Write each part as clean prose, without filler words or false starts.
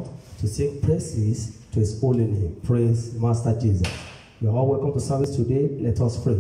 to sing praises to his holy name. Praise Master Jesus. You are all welcome to service today. Let us pray.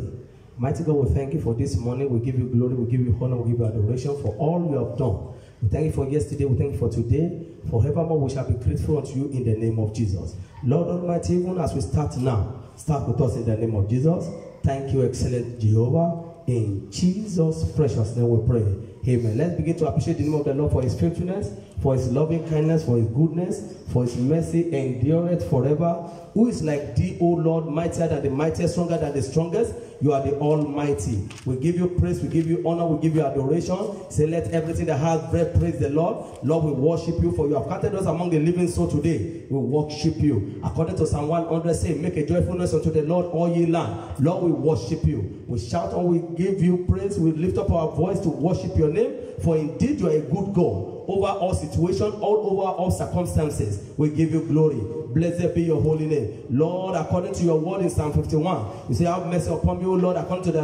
Mighty God, we thank you for this morning. We give you glory, we give you honor, we give you adoration for all you have done. We thank you for yesterday, we thank you for today. Forevermore we shall be grateful unto you in the name of Jesus. Lord Almighty, even as we start now, start with us in the name of Jesus. Thank you, excellent Jehovah. In Jesus' precious name we pray. Amen. Let's begin to appreciate the name of the Lord for his faithfulness, for his loving kindness, for his goodness, for his mercy endureth forever. Who is like thee, O Lord, mightier than the mightiest, stronger than the strongest? You are the Almighty. We give you praise, we give you honor, we give you adoration. Say, let everything that has breath praise the Lord. Lord, we worship you, for you have counted us among the living soul today. We worship you. According to Psalm 100, say, make a joyful noise unto the Lord, all ye land. Lord, we worship you. We shout and we give you praise. We lift up our voice to worship your name, for indeed you are a good God. Over all situations, all over all circumstances, we give you glory. Blessed be your holy name. Lord, according to your word in Psalm 51, you say, have mercy upon me, O Lord, according to the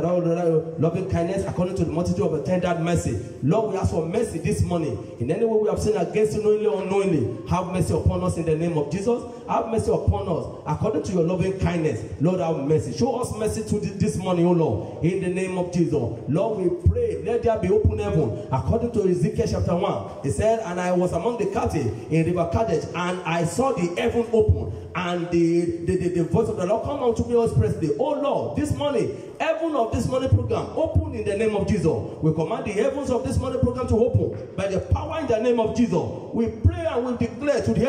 loving kindness, according to the multitude of the tender mercy. Lord, we ask for mercy this morning. In any way we have sinned against you, knowingly or unknowingly, have mercy upon us in the name of Jesus. Have mercy upon us according to your loving kindness. Lord, have mercy. Show us mercy to this morning, O Lord, in the name of Jesus. Lord, we pray, let there be open heaven. According to Ezekiel chapter 1, he said, and I was among the cattle in River Kadesh, and I saw the heaven open, and the voice of the Lord come unto me expressly. Oh Lord, this morning, heaven of this morning program, open in the name of Jesus. We command the heavens of this morning program to open by the power in the name of Jesus. We pray and we declare to the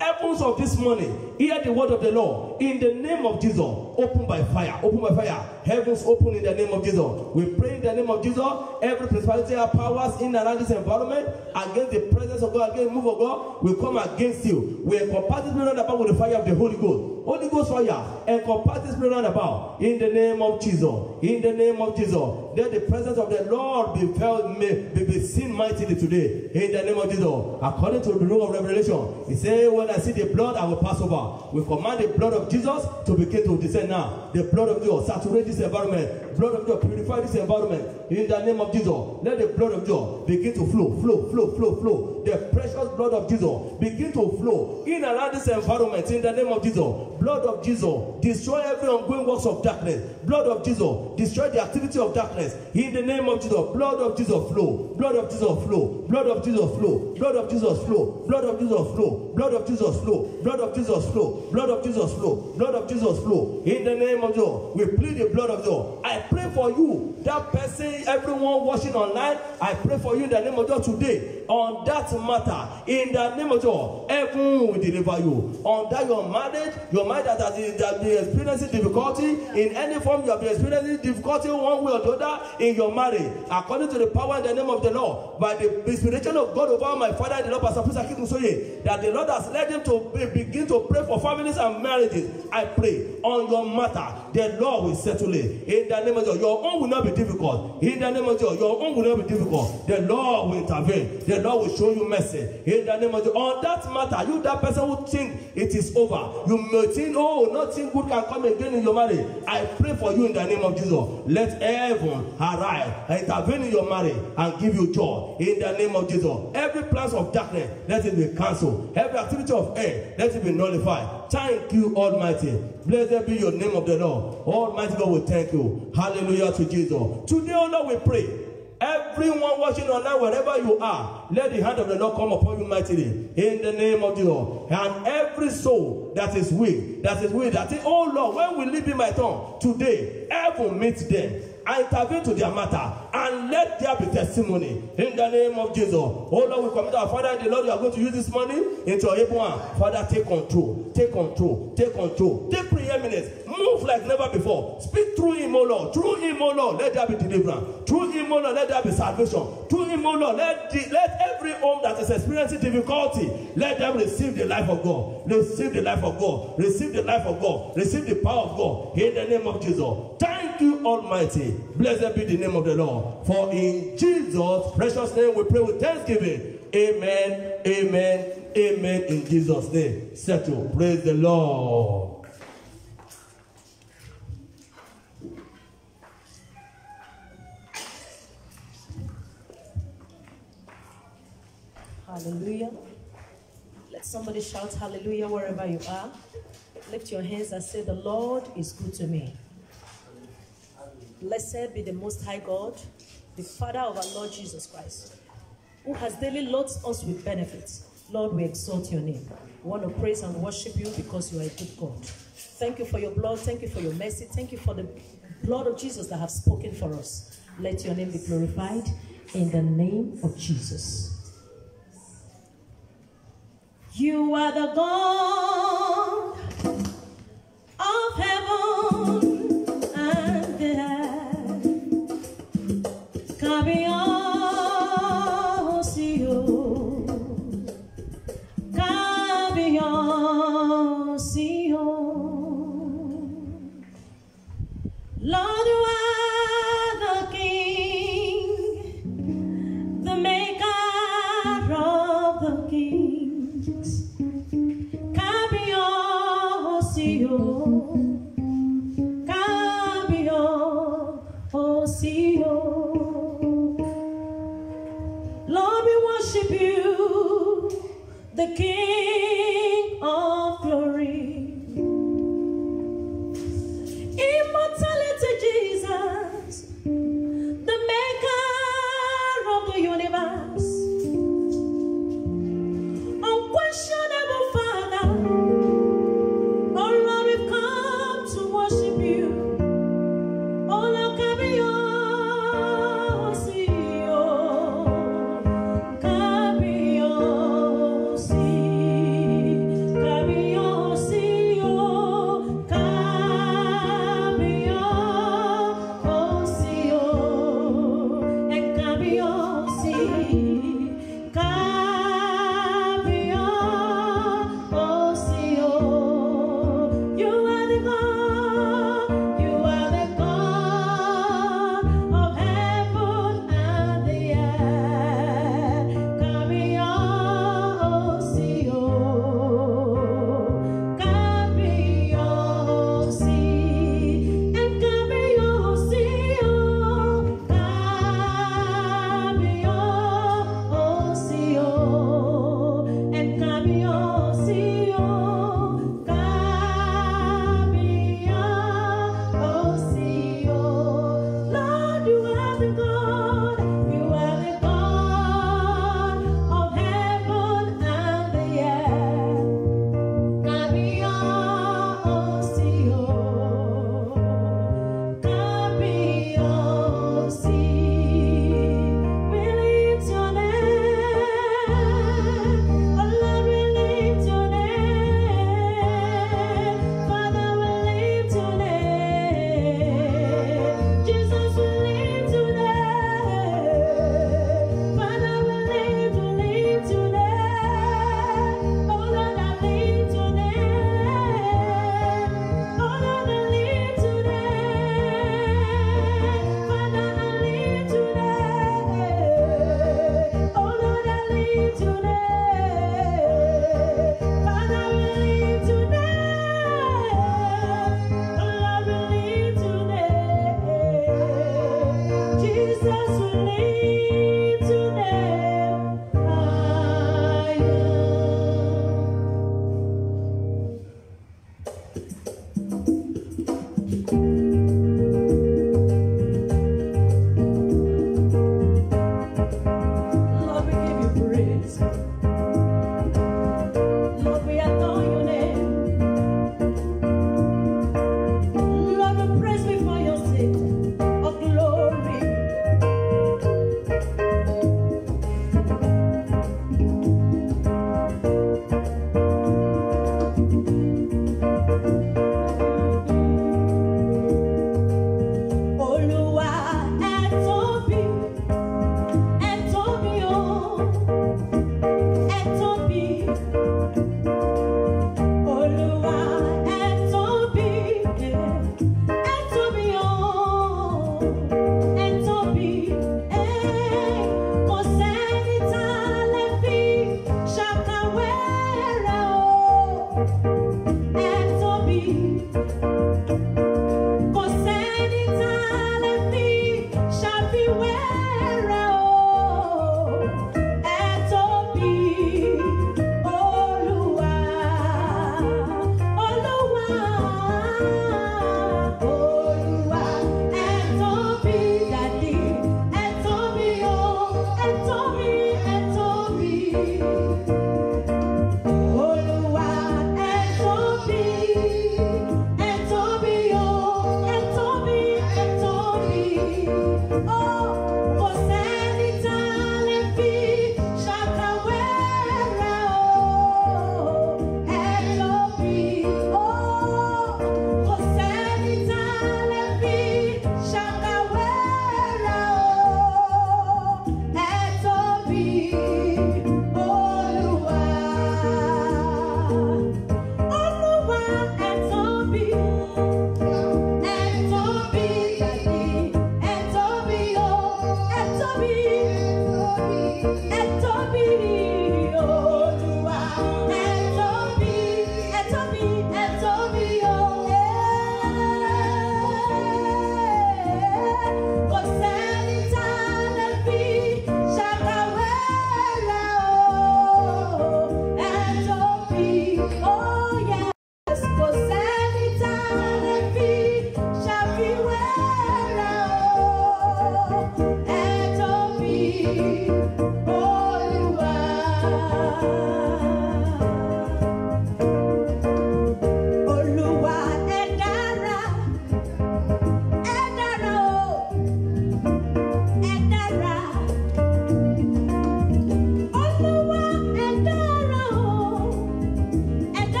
heavens of this morning, hear the word of the Lord in the name of Jesus. Open by fire, open by fire. Heavens open in the name of Jesus. We pray in the name of Jesus. Every principality and powers in and around this environment, against the presence of God, against the move of God, we come against you. We encompass this spirit about with the fire of the Holy Ghost. Holy Ghost fire, encompass this spirit about in the name of Jesus. In the name of Jesus, let the presence of the Lord be felt, be seen mightily today. In the name of Jesus, according to the rule of Revelation, he said, when I see the blood, I will pass over. We command the blood of Jesus to begin to descend now. The blood of Jesus saturate this environment. Blood of Jesus purify this environment. In the name of Jesus, let the blood of Jesus begin to flow. The precious blood of Jesus begin to flow in and around this environment. In the name of Jesus, blood of Jesus destroy every ongoing works of darkness. Blood of Jesus destroy the activity of darkness. In the name of Jesus, blood of Jesus flow. Blood of Jesus flow. Blood of Jesus flow. Blood of Jesus flow. Blood of Jesus flow. Blood of Jesus flow. Blood of Jesus flow. Blood of Jesus flow. Blood of Jesus flow. In the name of Jesus, we plead the blood of Jesus. I pray for you, that person, everyone watching online. I pray for you in the name of Jesus today on that matter. In the name of Jesus, heaven will deliver you. On that your marriage that has been experiencing difficulty in any form, you have been experiencing difficulty one way or the other in your marriage. According to the power in the name of the Lord, by the inspiration of God over my father and the Lord, Pastor Peter Kimusoye, that the Lord has led him to begin to pray for families and marriages. I pray on your matter, the Lord will settle it. In the name of Jesus, your own will not be difficult. In the name of Jesus, your own will not be difficult. The Lord will intervene. The Lord will show you mercy. In the name of Jesus, on that matter, you that person who think it is over, you may think, oh, nothing good can come again in your marriage. I pray for you in the name of Jesus. Let heaven arrive, intervene in your marriage, and give you joy. In the name of Jesus, every plans of darkness, let it be cancelled. Every activity of air, let it be nullified. Thank you, Almighty. Blessed be your name of the Lord. Almighty God, we thank you. Hallelujah to Jesus. Today, oh Lord, we pray. Everyone watching online, wherever you are, let the hand of the Lord come upon you mightily. In the name of Jesus. And every soul that is weak, that is, oh Lord, when will it be my turn? Today, heaven meets them. I intervene to their matter, and let there be testimony in the name of Jesus. Oh Lord, we commit our Father and the Lord. You are going to use this money into your able hand. Father, take control, take control, take control, take preeminence, move like never before. Speak through him, oh Lord. Through him, oh Lord, let there be deliverance. Through him, oh Lord, let there be salvation. Through him, oh Lord, let every home that is experiencing difficulty, let them receive the life of God. Receive the life of God. Receive the life of God. Receive the power of God in the name of Jesus. Thank you, Almighty. Blessed be the name of the Lord. For in Jesus' precious name we pray with thanksgiving. Amen, amen, amen. In Jesus' name. Settle. Praise the Lord. Hallelujah. Let somebody shout hallelujah wherever you are. Lift your hands and say, the Lord is good to me. Blessed be the Most High God, the Father of our Lord Jesus Christ, who has daily loaded us with benefits. Lord, we exalt your name. We want to praise and worship you because you are a good God. Thank you for your blood. Thank you for your mercy. Thank you for the blood of Jesus that have spoken for us. Let your name be glorified in the name of Jesus. You are the God of heaven and the earth. Kabiosio, Kabiosio. Lord, you are the King, the maker of the kings. Kabiosio, Kabiosio. Lord, we worship you, the King of glory. Immortality, Jesus, the maker of the universe. Unquestionable Father, oh Lord, we've come to worship you. Oh Lord, Kabiosio, Kabiosio,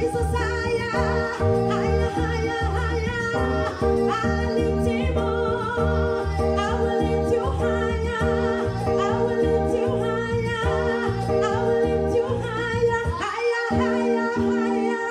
Jesus higher, higher, higher, higher. I lift him up. I will lift you higher. I will lift you higher. I will lift you higher, higher, higher, higher,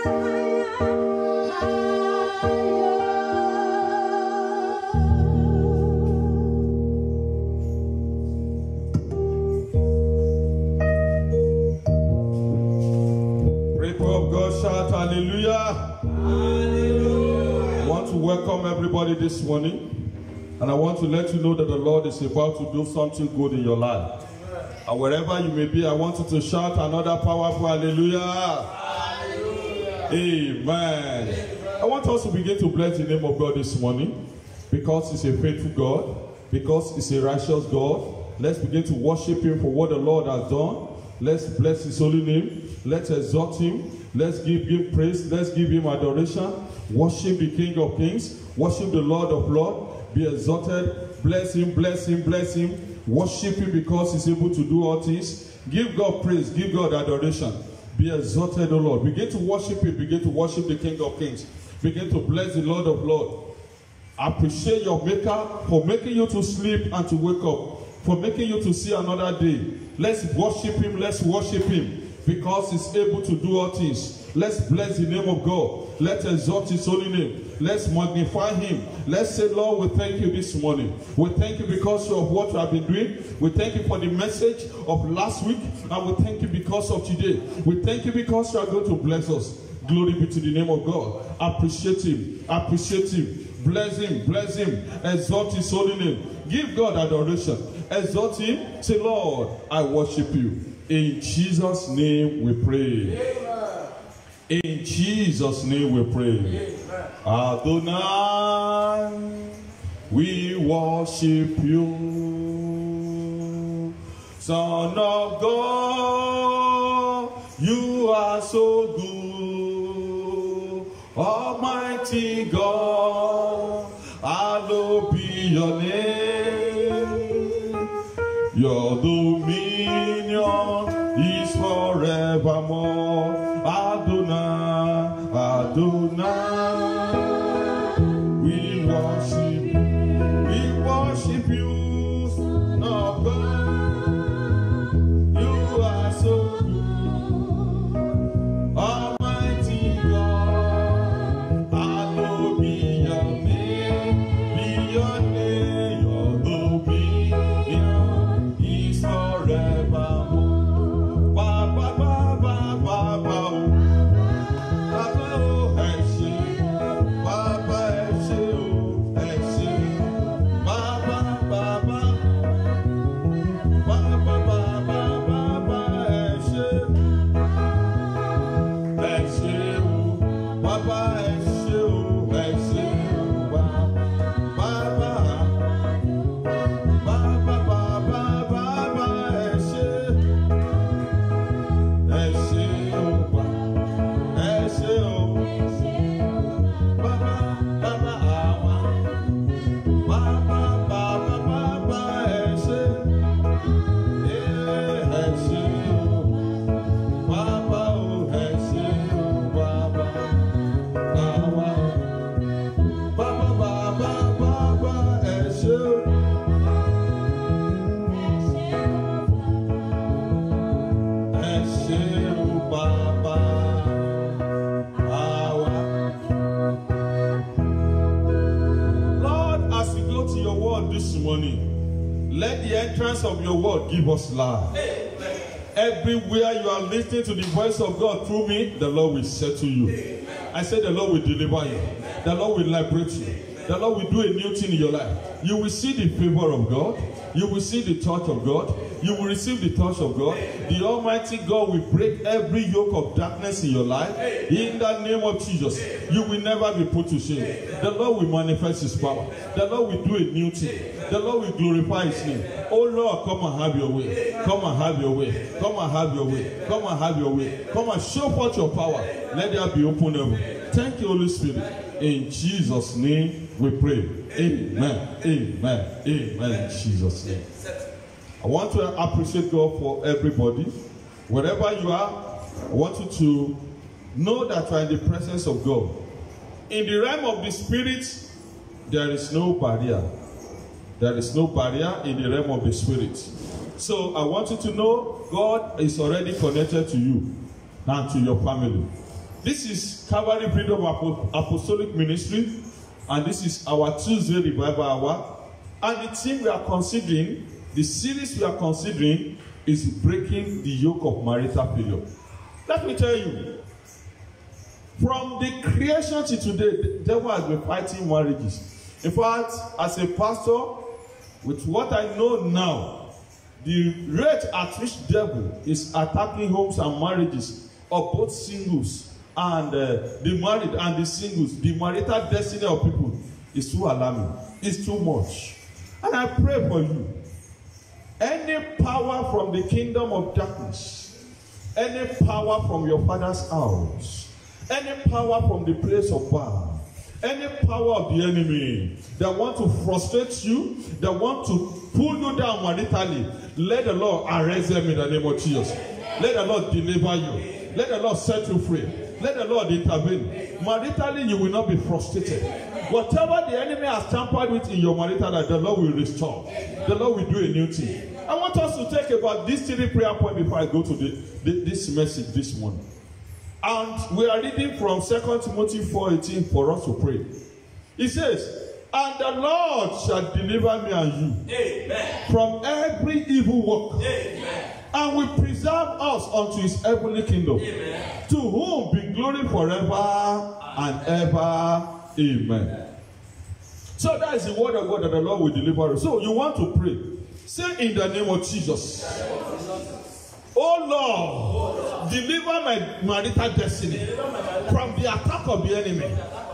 People of God, shout hallelujah. Hallelujah. I want to welcome everybody this morning, and I want to let you know that the Lord is about to do something good in your life. And wherever you may be, I want you to shout another powerful hallelujah. Hallelujah. Amen. I want us to begin to bless the name of God this morning, because He's a faithful God, because He's a righteous God. Let's begin to worship Him for what the Lord has done. Let's bless His holy name. Let's exalt Him. Let's give Him praise. Let's give Him adoration. Worship the King of Kings. Worship the Lord of Lords. Be exalted. Bless Him, bless Him, bless Him. Worship Him because He's able to do all things. Give God praise. Give God adoration. Be exalted, O Lord. Begin to worship Him. Begin to worship the King of Kings. Begin to bless the Lord of Lords. Appreciate your Maker for making you to sleep and to wake up, for making you to see another day. Let's worship Him. Let's worship Him because He's able to do all things. Let's bless the name of God. Let's exalt His holy name. Let's magnify Him. Let's say, Lord, we thank you this morning. We thank you because of what you have been doing. We thank you for the message of last week, and we thank you because of today. We thank you because you are going to bless us. Glory be to the name of God. Appreciate Him. Appreciate Him. Bless Him. Bless Him. Exalt His holy name. Give God adoration. Exalt Him. Say, Lord, I worship you. In Jesus' name we pray. Amen. In Jesus' name we pray. Amen. Adonai, we worship you. Son of God, you are so good. Almighty God, hallowed be your name. Your dominion is forevermore. Adonai, Adonai, we worship you, Son of God. You are so good, Almighty God, hallowed be your name, be your name, your dominion is forevermore. Ba ba ba ba ba ba. Let the entrance of your word give us life. Amen. Everywhere you are listening to the voice of God through me, the Lord will settle you. Amen. I said the Lord will deliver you. Amen. The Lord will liberate you. Amen. The Lord will do a new thing in your life. You will see the favor of God. You will see the touch of God. You will receive the touch of God. The Almighty God will break every yoke of darkness in your life. In the name of Jesus, you will never be put to shame. The Lord will manifest His power. The Lord will do a new thing. The Lord will glorify His name. Oh Lord, come and have your way. Come and have your way. Come and have your way. Come and have your way. Come and show forth your power. Let there be open heaven. Thank you, Holy Spirit. In Jesus' name we pray. Amen. Amen. Amen. In Jesus' name. I want to appreciate God for everybody. Wherever you are, I want you to know that you are in the presence of God. In the realm of the spirit, there is no barrier. There is no barrier in the realm of the spirit. So I want you to know God is already connected to you and to your family. This is Calvary Freedom Apostolic Ministry, and this is our Tuesday Revival Hour. And the thing we are considering, the series we are considering, is breaking the yoke of marital failure. Let me tell you, from the creation to today, the devil has been fighting marriages. In fact, as a pastor, with what I know now, the rate at which the devil is attacking homes and marriages of both singles and the married and the singles, the marital destiny of people is too alarming. It's too much. And I pray for you. Any power from the kingdom of darkness, any power from your father's house, any power from the place of Baal, any power of the enemy that want to frustrate you, that want to pull you down maritally, let the Lord arrest them in the name of Jesus. Let the Lord deliver you. Let the Lord set you free. Let the Lord intervene. Maritally, you will not be frustrated. Whatever the enemy has tampered with in your marital life, the Lord will restore. The Lord will do a new thing. I want us to take about these 3 prayer points before I go to this message this morning. And we are reading from 2 Timothy 4:18 for us to pray. It says, "And the Lord shall deliver me and you, amen, from every evil work, amen, and will preserve us unto his heavenly kingdom, amen, to whom be glory forever and ever, amen." So that is the word of God that the Lord will deliver us. So you want to pray. Say in the name of Jesus, "Oh Lord, deliver my marital destiny from the attack of the enemy,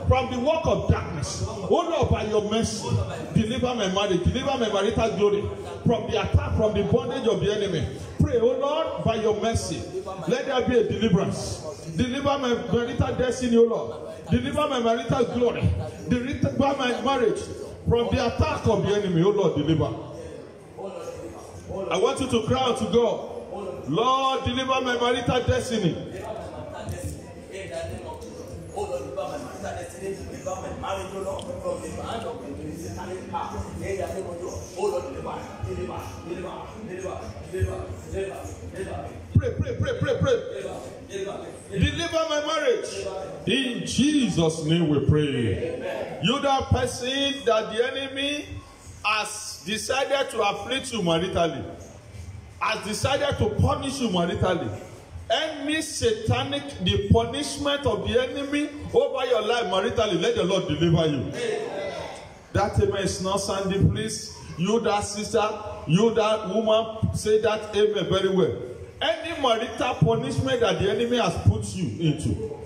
from the work of darkness. Oh Lord, by your mercy, deliver my marriage, deliver my marital glory from the attack, from the bondage of the enemy." Pray, "Oh Lord, by your mercy, let there be a deliverance. Deliver my marital destiny, oh Lord. Deliver my marital glory. Deliver my marriage from the attack of the enemy, oh Lord, deliver." I want you to cry out to God, "Lord, deliver my marital destiny." Pray. Deliver my marriage. In Jesus' name we pray. You that person that the enemy has decided to afflict you maritally, has decided to punish you maritally, any satanic, the punishment of the enemy over your life maritally, let the Lord deliver you. That amen is not sounding, please. You that sister, you that woman, say that amen very well. Any marital punishment that the enemy has put you into,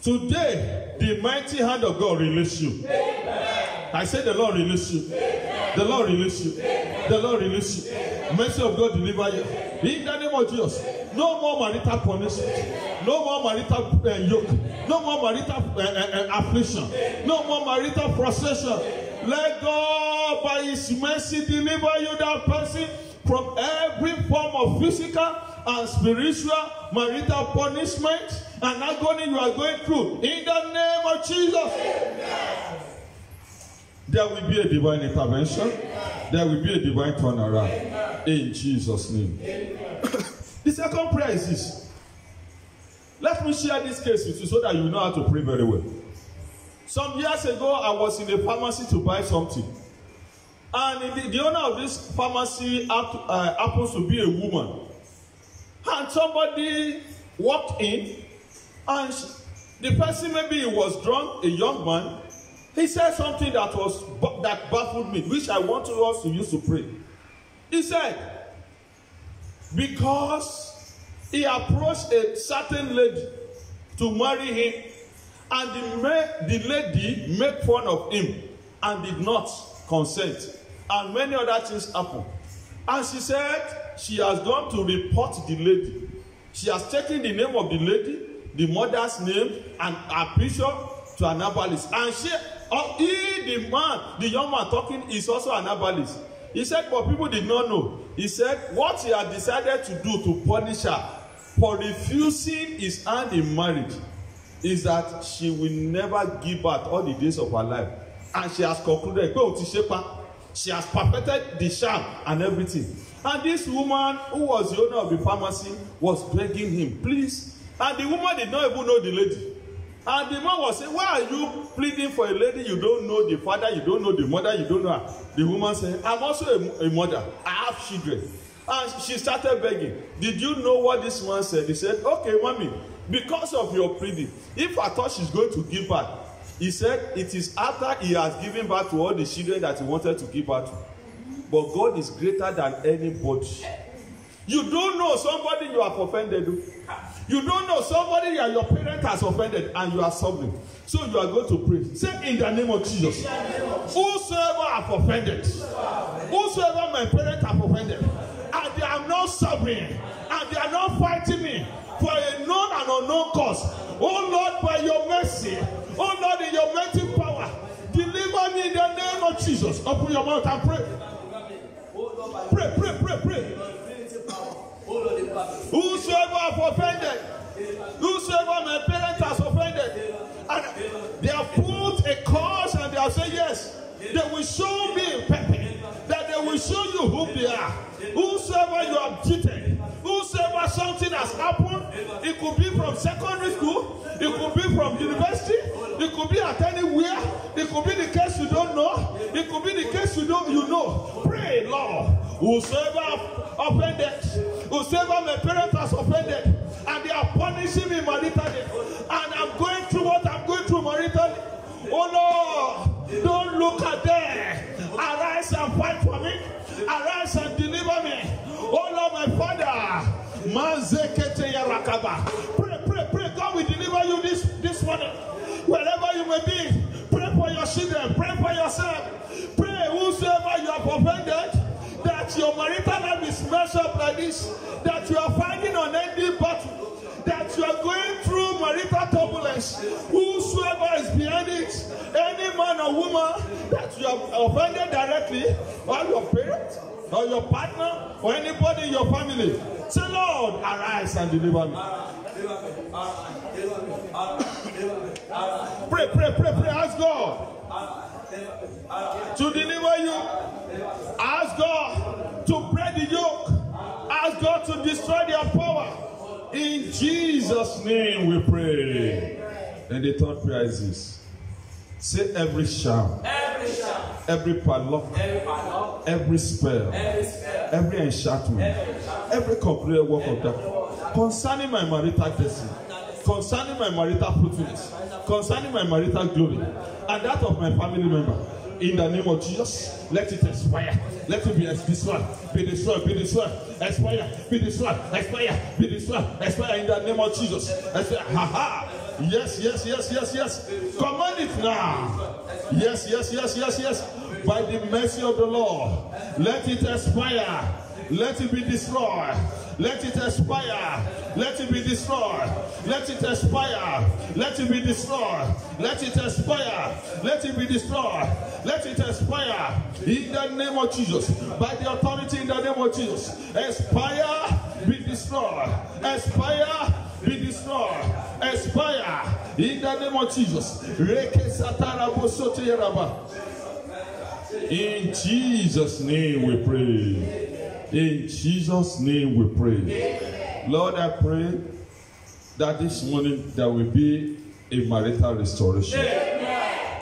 today the mighty hand of God release you. I say the Lord release you. The Lord release you. The Lord release you. Mercy of God deliver you. In the name of Jesus. No more marital punishment. No more marital yoke. No more marital affliction. No more marital frustration. Let God by his mercy deliver you, that person, from every form of physical and spiritual marital punishment and agony you are going through. In the name of Jesus. Amen. There will be a divine intervention. There will be a divine turnaround. In Jesus' name. The second prayer is this. Let me share this case with you so that you know how to pray very well. Some years ago, I was in a pharmacy to buy something. And the owner of this pharmacy happens to be a woman. And somebody walked in, and the person, maybe he was drunk, a young man. He said something that baffled me, which I want us to use to pray. He said, because he approached a certain lady to marry him, and the lady made fun of him and did not consent, and many other things happened. And she said she has gone to report the lady. She has taken the name of the lady, the mother's name, and her picture to an herbalist. And the young man talking, is also an herbalist. He said, but people did not know. He said, what he had decided to do to punish her for refusing his hand in marriage is that she will never give birth all the days of her life. And she has concluded, she has perfected the charm and everything. And this woman, who was the owner of the pharmacy, was begging him, please. And the woman did not even know the lady. And the man was saying, why are you pleading for a lady you don't know the father, you don't know the mother, you don't know her? The woman said, I'm also a mother. I have children. And she started begging. Did you know what this man said? He said, okay, mommy, because of your pleading, if I thought she's going to give birth, he said it is after he has given birth to all the children that he wanted to give birth to. But God is greater than anybody. You don't know somebody you have offended. You don't know somebody that your parent has offended and you are suffering. So you are going to pray. Say in the name of Jesus. Whosoever have offended, whosoever my parents have offended, and they are not suffering, and they are not fighting me for a known and unknown cause. Oh Lord, by your mercy, oh Lord, in your mighty power, deliver me in the name of Jesus. Open your mouth and pray. Pray, pray, pray, pray. Whosoever have offended, whosoever my parents has offended, and they have put a cause and they have said yes, they will show me Pepe, that they will show you who they are. Whosoever you have cheated, whosoever something has happened, it could be from secondary school, it could be from university, it could be at anywhere, it could be the case you don't know, it could be the case you know. Pray, Lord. Whosoever offended, whosoever my parents has offended, and they are punishing me maritally, and I'm going through what I'm going through maritally. Oh Lord, don't look at them. Arise and fight for me. Arise and deliver me. Oh Lord, my Father. Pray, pray, pray. God will deliver you this morning. Wherever you may be, pray for your children. Pray for yourself. Pray whosoever you have offended, that your marital life is messed up like this, that you are fighting an ending battle, that you are going through marital turbulence. Whosoever is behind it, any man or woman that you have offended directly, or your parents, or your partner, or anybody in your family, say, Lord, arise and deliver me. Pray, pray, pray, pray. Ask God to deliver you. Ask God to break the yoke. Ask God to destroy their power. In Jesus' name we pray. And the third prayer is this. Say every charm, every padlock, every spell, every enchantment, every complete work of darkness concerning my marital destiny, concerning my marital fruitfulness, concerning my marital glory, and that of my family member. In the name of Jesus, let it expire. Let it be destroyed. Be destroyed. Be destroyed. Expire. Be destroyed. Expire. Be destroyed. Expire in the name of Jesus. Expire. Ha ha. Yes, yes, yes, yes, yes. Command it now. Yes, yes, yes, yes, yes. By the mercy of the Lord, let it expire. Let it be destroyed. Let it expire. Let it be destroyed. Let it expire. Let it be destroyed. Let it expire. Let it be destroyed. Let it expire. In the name of Jesus. By the authority in the name of Jesus. Expire. Be destroyed. Expire. Be destroyed. Expire. In the name of Jesus. In Jesus' name we pray. In Jesus' name we pray. Lord, I pray that this morning there will be a marital restoration.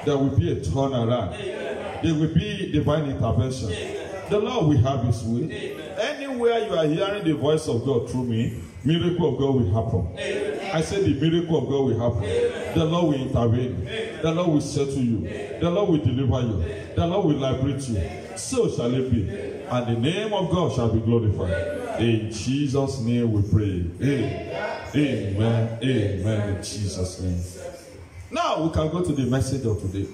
There will be a turnaround. There will be divine intervention. The Lord will have his way. Anywhere you are hearing the voice of God through me, miracle of God will happen. I said the miracle of God will happen. The Lord will intervene. The Lord will settle you. The Lord will deliver you. The Lord will liberate you. So shall it be. And the name of God shall be glorified. In Jesus' name we pray. Amen. Amen. Amen. In Jesus' name. Now we can go to the message of today.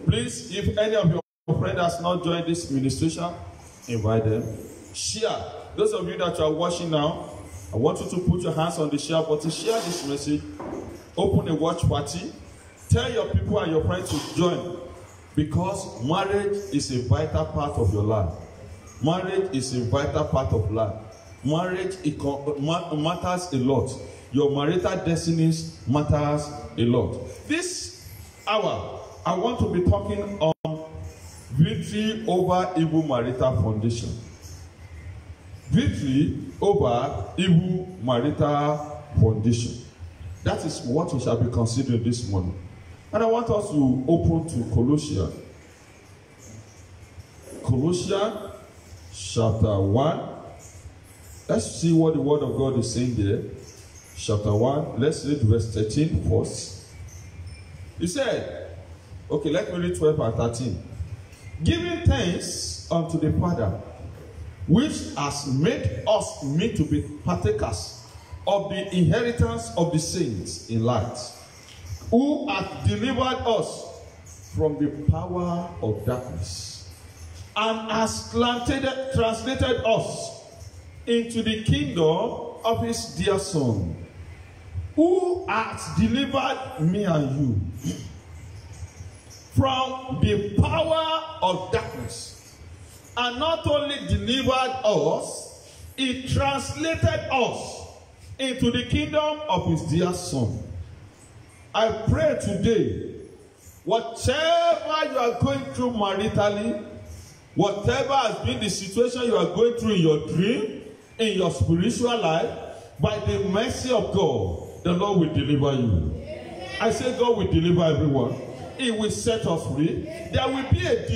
Please, if any of your friends has not joined this ministration, invite them. Share. Those of you that are watching now, I want you to put your hands on the share button. Share this message. Open a watch party. Tell your people and your friends to join. Because marriage is a vital part of your life. Marriage is a vital part of life. marriage matters a lot. Your marital destinies matters a lot. This hour, I want to be talking on victory over evil marital foundation. Victory over evil marital foundation. That is what we shall be considering this morning. And I want us to open to Colossians. Colossians chapter 1. Let's see what the word of God is saying there. Chapter 1. Let's read verse 13 first. He said, okay, let me read 12 and 13. Giving thanks unto the Father, which has made us meet to be partakers of the inheritance of the saints in light, who hath delivered us from the power of darkness, and has translated us into the kingdom of his dear Son, who hath delivered me and you from the power of darkness, and not only delivered us, he translated us into the kingdom of his dear Son. I pray today, whatever you are going through maritally, whatever has been the situation you are going through in your dream, in your spiritual life, by the mercy of God, the Lord will deliver you. I say God will deliver everyone. He will set us free. There will be a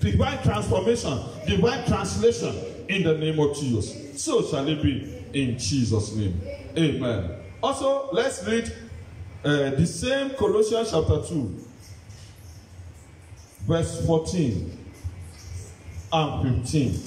divine transformation, divine translation in the name of Jesus. So shall it be in Jesus' name. Amen. Also, let's read the same Colossians chapter 2, verse 14 and 15.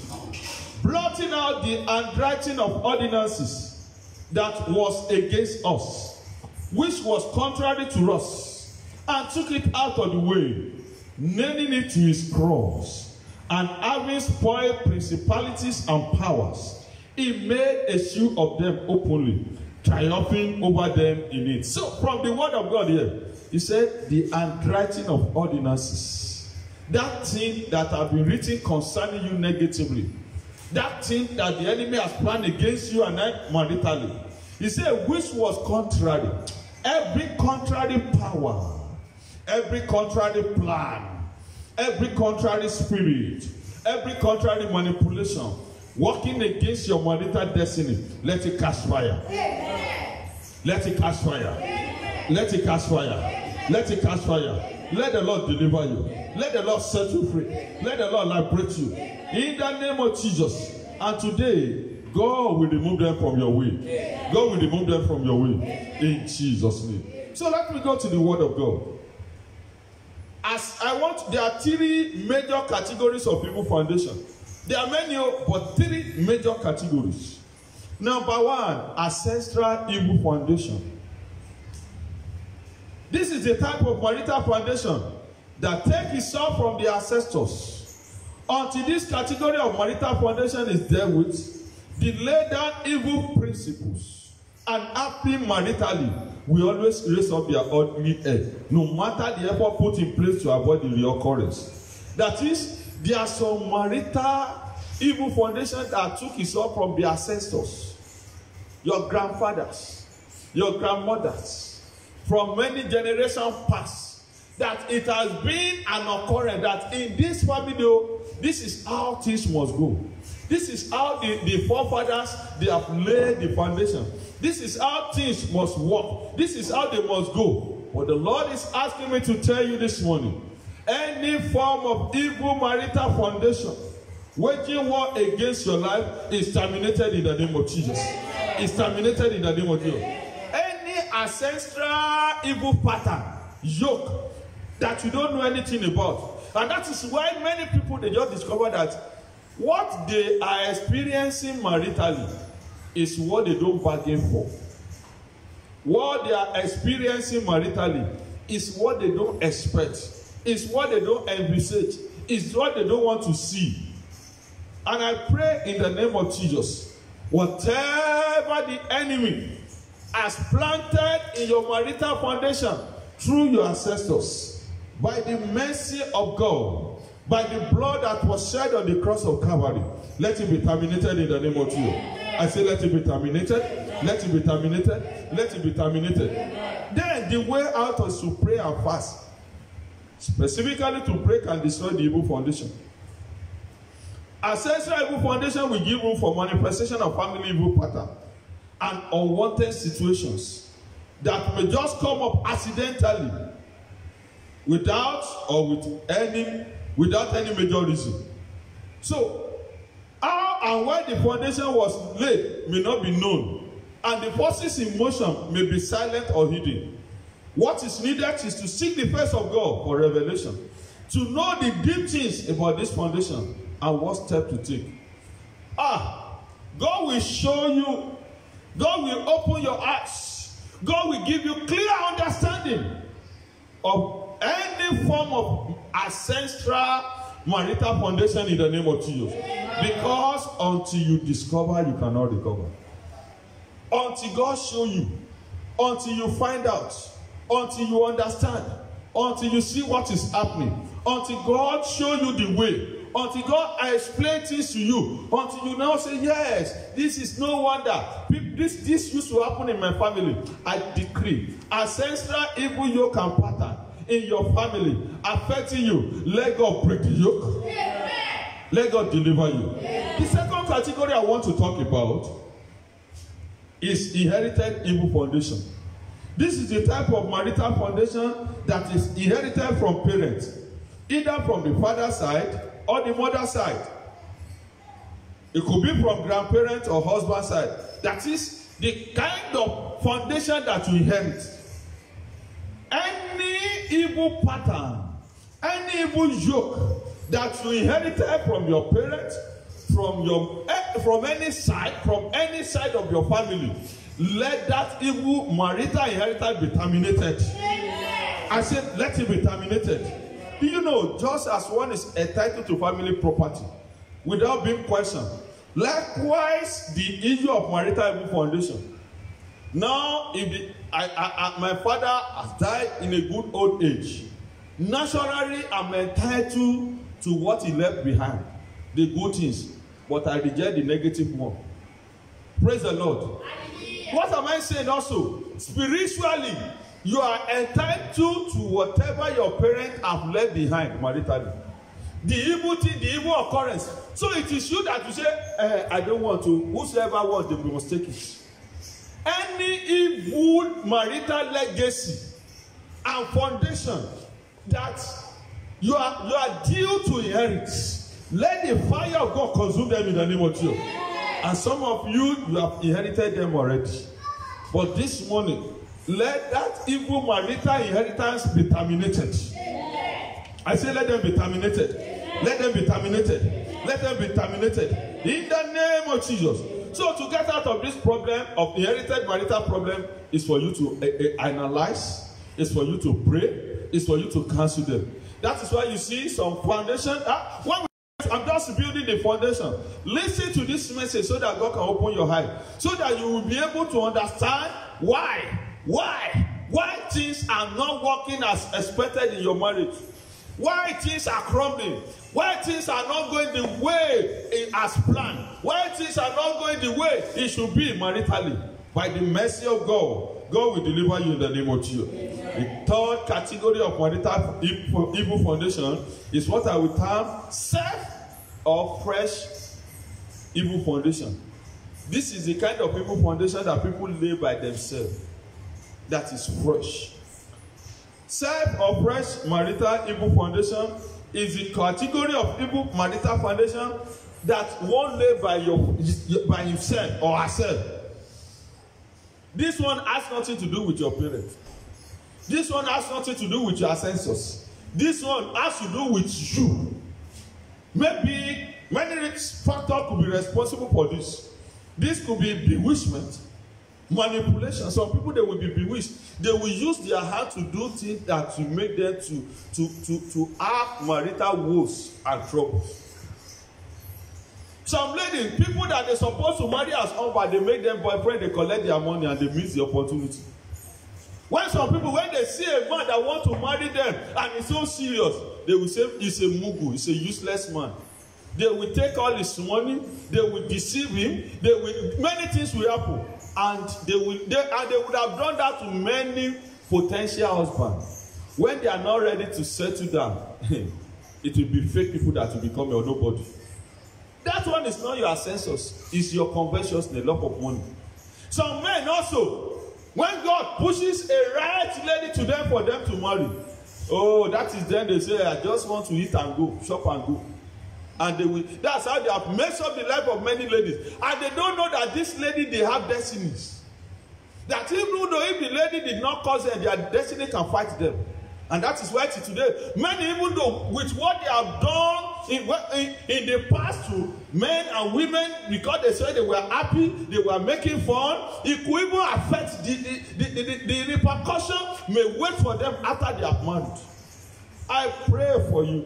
Blotting out the handwriting of ordinances that was against us, which was contrary to us, and took it out of the way, nailing it to his cross, and having spoiled principalities and powers, he made a show of them openly, triumphing over them in it. So from the word of God here, he said the handwriting of ordinances, that thing that have been written concerning you negatively, that thing that the enemy has planned against you and I maritally, he said, which was contrary. Every contrary power, every contrary plan, every contrary spirit, every contrary manipulation working against your marital destiny, let it catch fire. Let it catch fire. Let it catch fire. Let it catch fire. Let the Lord deliver you. Let the Lord set you free. Let the Lord liberate you. In the name of Jesus. And today, God will remove them from your way. God will remove them from your way. In Jesus' name. So let me go to the word of God. There are three major categories of evil foundation. There are many, but three major categories. Number one, ancestral evil foundation. This is the type of marital foundation that takes itself from the ancestors. Until this category of marital foundation is dealt with, the laid down evil principles and acting maritally will always raise up their ugly head, no matter the effort put in place to avoid the reoccurrence. That is, there are some marital evil foundations that took itself from the ancestors, your grandfathers, your grandmothers, from many generations past, that it has been an occurrence that in this family, this is how things must go. This is how the forefathers, they have laid the foundation. This is how things must work. This is how they must go. But the Lord is asking me to tell you this morning, any form of evil marital foundation waging war against your life is terminated in the name of Jesus. It's terminated in the name of Jesus. Any ancestral evil pattern, yoke, that you don't know anything about. And that is why many people, they just discover that what they are experiencing maritally is what they don't bargain for. What they are experiencing maritally is what they don't expect. Is what they don't envisage. Is what they don't want to see. And I pray in the name of Jesus, whatever the enemy has planted in your marital foundation through your ancestors, by the mercy of God, by the blood that was shed on the cross of Calvary, let it be terminated in the name of Jesus. I say, let it be terminated. Let it be terminated. Let it be terminated. Then the way out is to pray and fast. Specifically to break and destroy the evil foundation. Ancestral evil foundation will give room for manifestation of family evil pattern and unwanted situations that may just come up accidentally without any major reason. So, how and why the foundation was laid may not be known, and the forces in motion may be silent or hidden. What is needed is to seek the face of God for revelation, to know the deep things about this foundation and what step to take. God will show you. God will open your eyes. God will give you clear understanding of any form of ancestral marital foundation in the name of Jesus. Because until you discover, you cannot recover. Until God show you, until you find out, until you understand, until you see what is happening, until God show you the way, until God explain things to you, until you now say, yes, this is no wonder. This used to happen in my family. I decree ancestral evil yoke and pattern in your family affecting you. Let God break the yoke. Let God deliver you. The second category I want to talk about is inherited evil foundation. This is the type of marital foundation that is inherited from parents, either from the father's side or the mother's side. It could be from grandparents or husband's side. That is the kind of foundation that you inherit. Any evil pattern, any evil yoke that you inherited from your parents, from any side of your family, let that evil marital inheritance be terminated. I said, let it be terminated. Do you know, just as one is entitled to family property without being questioned, likewise the issue of marital evil foundation. Now, if my father has died in a good old age, naturally I'm entitled to what he left behind, the good things, but I reject the negative one. Praise the Lord. What am I saying also? Spiritually, you are entitled to whatever your parents have left behind maritally. The evil thing, the evil occurrence. So it is you that you say, I don't want to. Whosoever wants, they must take it. Any evil marital legacy and foundation that you are due to inherit, let the fire of God consume them in the name of Jesus. And some of you have inherited them already. But this morning, let that evil marital inheritance be terminated. I say let them be terminated. Let them be terminated. Let them be terminated. In the name of Jesus. So to get out of this problem of inherited marital problem is for you to analyze, is for you to pray, is for you to cancel them. That is why you see some foundation. I'm just building the foundation. Listen to this message so that God can open your eyes, so that you will be able to understand why things are not working as expected in your marriage, why things are crumbling, why things are not going the way as planned, why things are not going the way it should be maritally. By the mercy of God, God will deliver you in the name of Jesus. The third category of marital evil foundation is what I will term self or fresh evil foundation. This is the kind of evil foundation that people lay by themselves. That is fresh. Self or fresh marital evil foundation is the category of evil marital foundation that one lay by himself or herself. This one has nothing to do with your parents. This one has nothing to do with your ancestors. This one has to do with you. Maybe many factors could be responsible for this. This could be bewitchment, manipulation. Some people, they will be bewitched. They will use their hand to do things that will make them to have marital woes and troubles. Some ladies, people that they're supposed to marry as husband, they make them boyfriend, they collect their money and they miss the opportunity. When some people, when they see a man that want to marry them and he's so serious, they will say he's a mugu, he's a useless man. They will take all his money. They will deceive him. Many things will happen. And they would have done that to many potential husbands. When they are not ready to settle down, it will be fake people that will become your nobody. That one is not your census. It's your conversions and a lot of money. Some men also, when God pushes a right lady to them for them to marry, oh, that is then they say, I just want to eat and go, shop and go. And that's how they have messed up the life of many ladies. And they don't know that this lady, they have destinies. That even though if the lady did not cause them, their destiny can fight them. And that is why today, many, even though with what they have done in the past to men and women, because they said they were happy, they were making fun, it could even affect the repercussion may wait for them after they have married. I pray for you,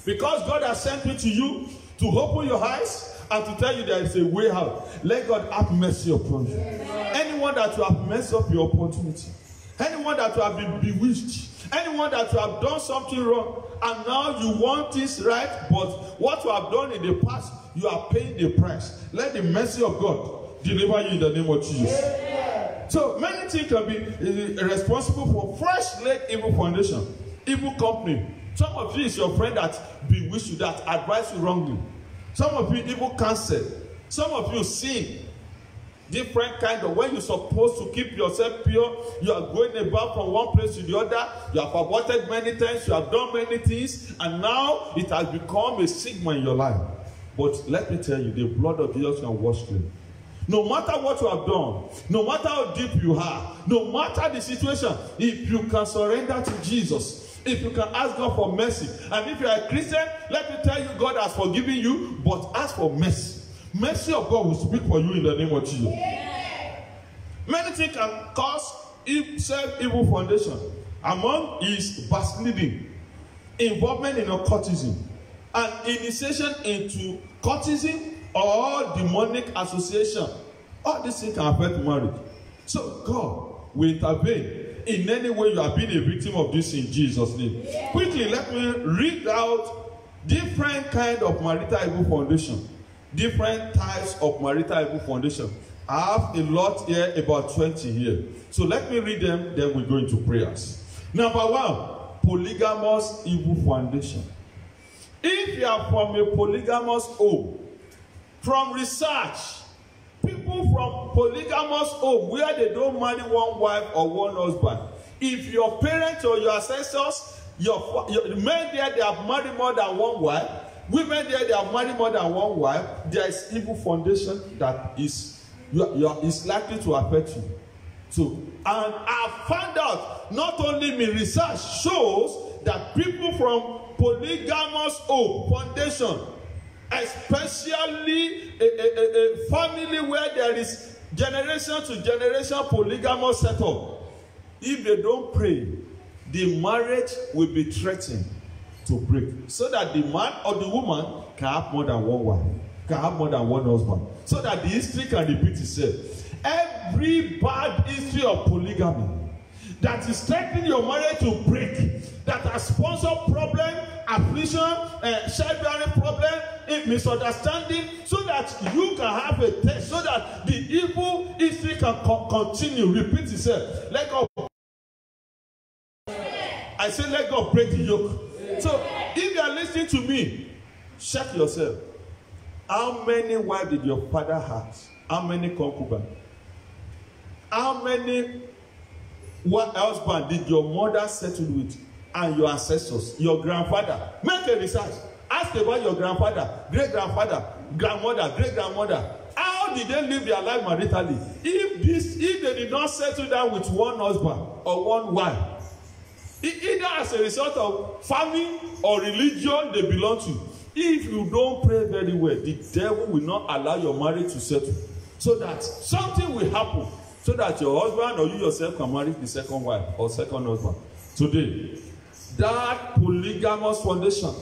because God has sent me to you to open your eyes and to tell you there is a way out. Let God have mercy upon you. Anyone that will have messed up your opportunity, anyone that will have been bewitched, anyone that you have done something wrong and now you want this right, but what you have done in the past, you are paying the price. Let the mercy of God deliver you in the name of Jesus. Yeah. So many things can be responsible for fresh laid evil foundation, evil company. Some of you is your friend that bewitched you, that advised you wrongly. Some of you evil counsel. Some of you sin. Different kind of, when you're supposed to keep yourself pure, you are going about from one place to the other, you have aborted many times, you have done many things, and now it has become a stigma in your life. But let me tell you, the blood of Jesus can wash clean. No matter what you have done, no matter how deep you are, no matter the situation, if you can surrender to Jesus, if you can ask God for mercy, and if you are a Christian, let me tell you, God has forgiven you, but ask for mercy. Mercy of God will speak for you in the name of Jesus. Yeah. Many things can cause self-evil foundation. Among is backsliding, involvement in occultism, and initiation into cultism or demonic association. All these things can affect marriage. So God will intervene in any way you have been a victim of this in Jesus' name. Yeah. Quickly, let me read out different kind of marital evil foundation. Different types of marital evil foundation. I have a lot here, about 20 here. So let me read them, then we go into prayers. Number one, polygamous evil foundation. If you are from a polygamous home, from research, people from polygamous home where they don't marry one wife or one husband, if your parents or your ancestors, your men there, they have married more than one wife, women there, they have married more than one wife, there is evil foundation that is likely to affect you. So, and I found out, not only my research shows that people from polygamous home foundation, especially a family where there is generation to generation polygamous setup, if they don't pray, the marriage will be threatened to break, so that the man or the woman can have more than one wife, can have more than one husband, so that the history can repeat itself. Every bad history of polygamy that is threatening your marriage to break, that has sponsored problem, affliction, childbearing problem, misunderstanding, so that you can have a test, so that the evil history can continue, repeat itself. Let God, I say, let God break the yoke. So, if you are listening to me, check yourself. How many wives did your father have? How many concubines? How many husbands did your mother settle with? And your ancestors, your grandfather? Make a research. Ask about your grandfather, great-grandfather, grandmother, great-grandmother. How did they live their life maritally? If they did not settle down with one husband or one wife, either as a result of family or religion they belong to, if you don't pray very well, the devil will not allow your marriage to settle, so that something will happen, so that your husband or you yourself can marry the second wife or second husband. Today, that polygamous foundation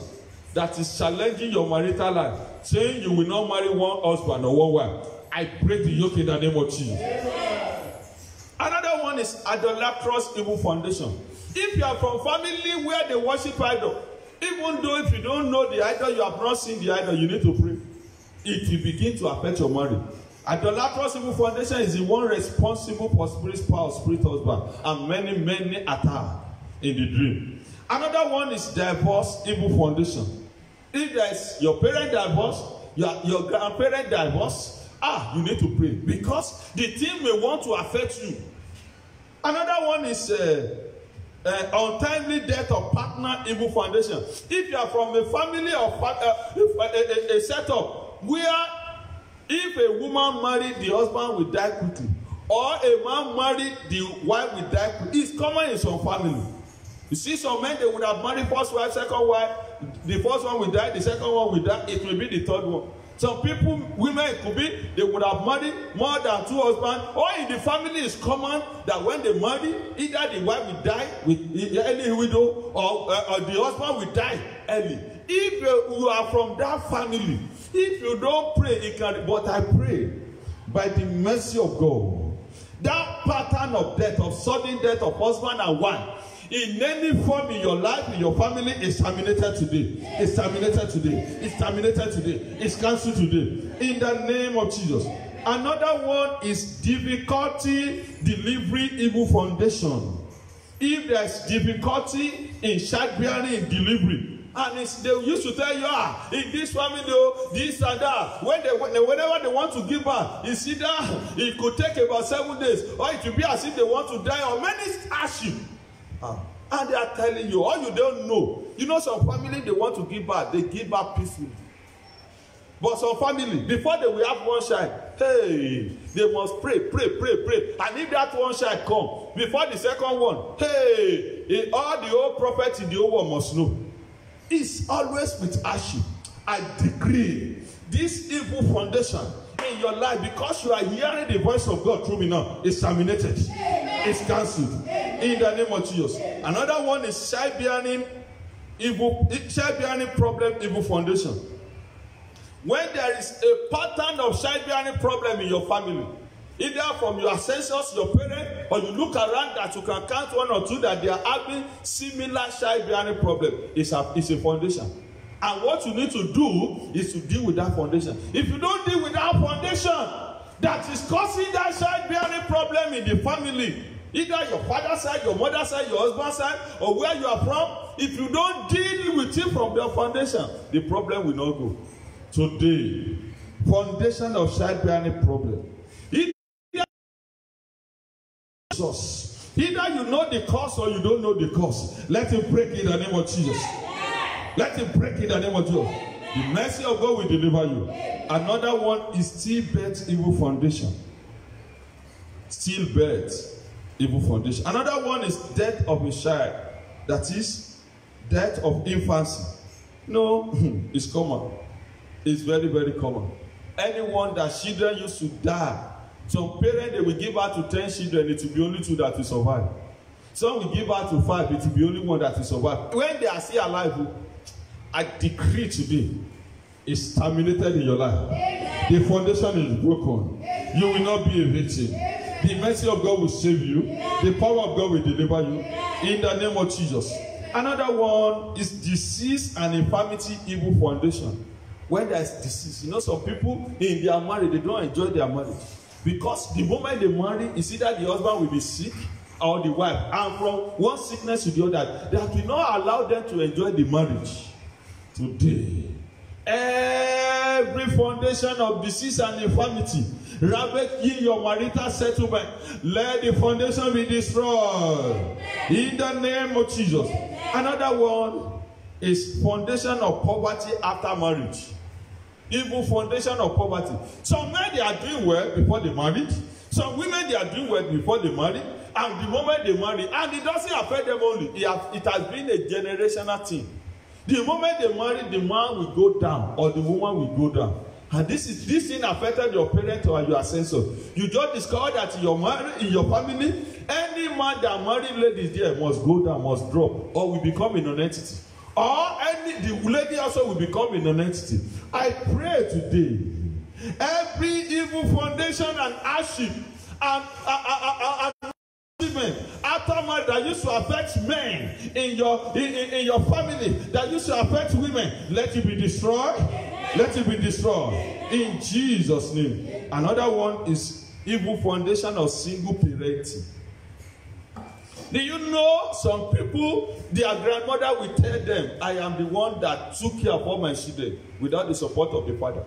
that is challenging your marital life, saying you will not marry one husband or one wife, I break the yoke in the name of Jesus. Another one is idolatrous evil foundation. If you are from family where they worship idol, Even though if you don't know the idol, you have not seen the idol, you need to pray. It will begin to affect your marriage. Idolatrous evil foundation is the one responsible for spirit spouse, spirit husband, and many attacks in the dream. Another one is divorce evil foundation. If there's your parent divorce, your grandparent divorce, you need to pray because the thing may want to affect you. Another one is untimely death of partner evil foundation. If you are from a family of a setup where if a woman married, the husband will die quickly, or a man married, the wife will die quickly. It's common in some family. You see, some men, they would have married first wife, second wife. The first one will die, the second one will die. It will be the third one. Some people, women, it could be they would have married more than two husbands. Or in the family, it's common that when they marry, either the wife will die with early widow, or the husband will die early. If you are from that family, if you don't pray, it can. But I pray by the mercy of God, that pattern of death, of sudden death of husband and wife, in any form in your life, in your family, is terminated today. It's terminated today. It's terminated today. It's cancelled today. In the name of Jesus. Another one is difficulty delivery evil foundation. If there's difficulty in childbearing, in delivery, and they used to tell you, in this family, this and that, whenever they want to give birth, it's either it could take about 7 days, or it will be as if they want to die, or many hardship. And they are telling you, all you don't know. You know, some family, they want to give birth, they give birth peacefully. But some family, before they will have one child, hey, they must pray. And if that one child come, before the second one, hey, all the old prophets in the old world must know. It's always with hardship. I decree this evil foundation in your life, because you are hearing the voice of God through me now, is terminated. It's cancelled. In the name of Jesus. Another one is childbearing problem evil foundation. When there is a pattern of childbearing problem in your family, either from your ancestors, your parents, or you look around that you can count one or two that they are having similar childbearing problem, it's a foundation. And what you need to do is to deal with that foundation. If you don't deal with that foundation that is causing that childbearing problem in the family, either your father's side, your mother's side, your husband's side, or where you are from, if you don't deal with it from the foundation, the problem will not go. Today, foundation of childbearing problem. Either you know the cause or you don't know the cause. Let him break in the name of Jesus. Let him break in the name of Jesus. The mercy of God will deliver you. Another one is stillbirth evil foundation. Stillbirth evil foundation. Another one is death of a child. That is death of infancy. No, it's common. It's very, very common. Anyone that children used to die. Some parents, they will give birth to 10 children, it will be only 2 that will survive. Some will give birth to 5, it will be only 1 that will survive. When they are still alive, I decree today, it's terminated in your life. The foundation is broken. You will not be a victim. The mercy of God will save you. The power of God will deliver you. In the name of Jesus. Another one is disease and infirmity evil foundation. When there is disease, you know, some people in their marriage, they don't enjoy their marriage. Because the moment they marry, it's either the husband will be sick or the wife. And from one sickness to the other, that will not allow them to enjoy the marriage. Today, every foundation of disease and infirmity, ravaging your marital settlement, let the foundation be destroyed. In the name of Jesus. Another one is foundation of poverty after marriage. Evil foundation of poverty. Some men, they are doing well before they married. Some women, they are doing well before they marry. And the moment they marry, and it doesn't affect them only. It has been a generational thing. The moment they marry, the man will go down or the woman will go down. And this thing affected your parents or your ancestors. You just discovered that in your family, any man that married ladies there must go down, must drop, or will become a non-entity. Or the lady also will become a non-entity. I pray today, every evil foundation and hardship and achievement after marriage that used to affect men in your family, that used to affect women, let it be destroyed. Let it be destroyed in Jesus' name. Another one is evil foundation of single parenting. Do you know some people, their grandmother will tell them, I am the one that took care of all my children without the support of the father.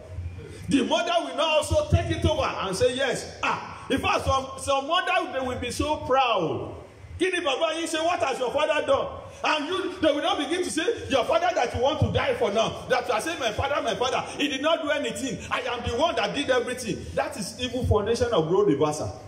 The mother will now also take it over and say, yes. In fact, some mother, they will be so proud. Kini Baba, you say, what has your father done? And they will not begin to say, your father that you want to die for now, that you are saying, my father, he did not do anything. I am the one that did everything. That is evil foundation of role reversal.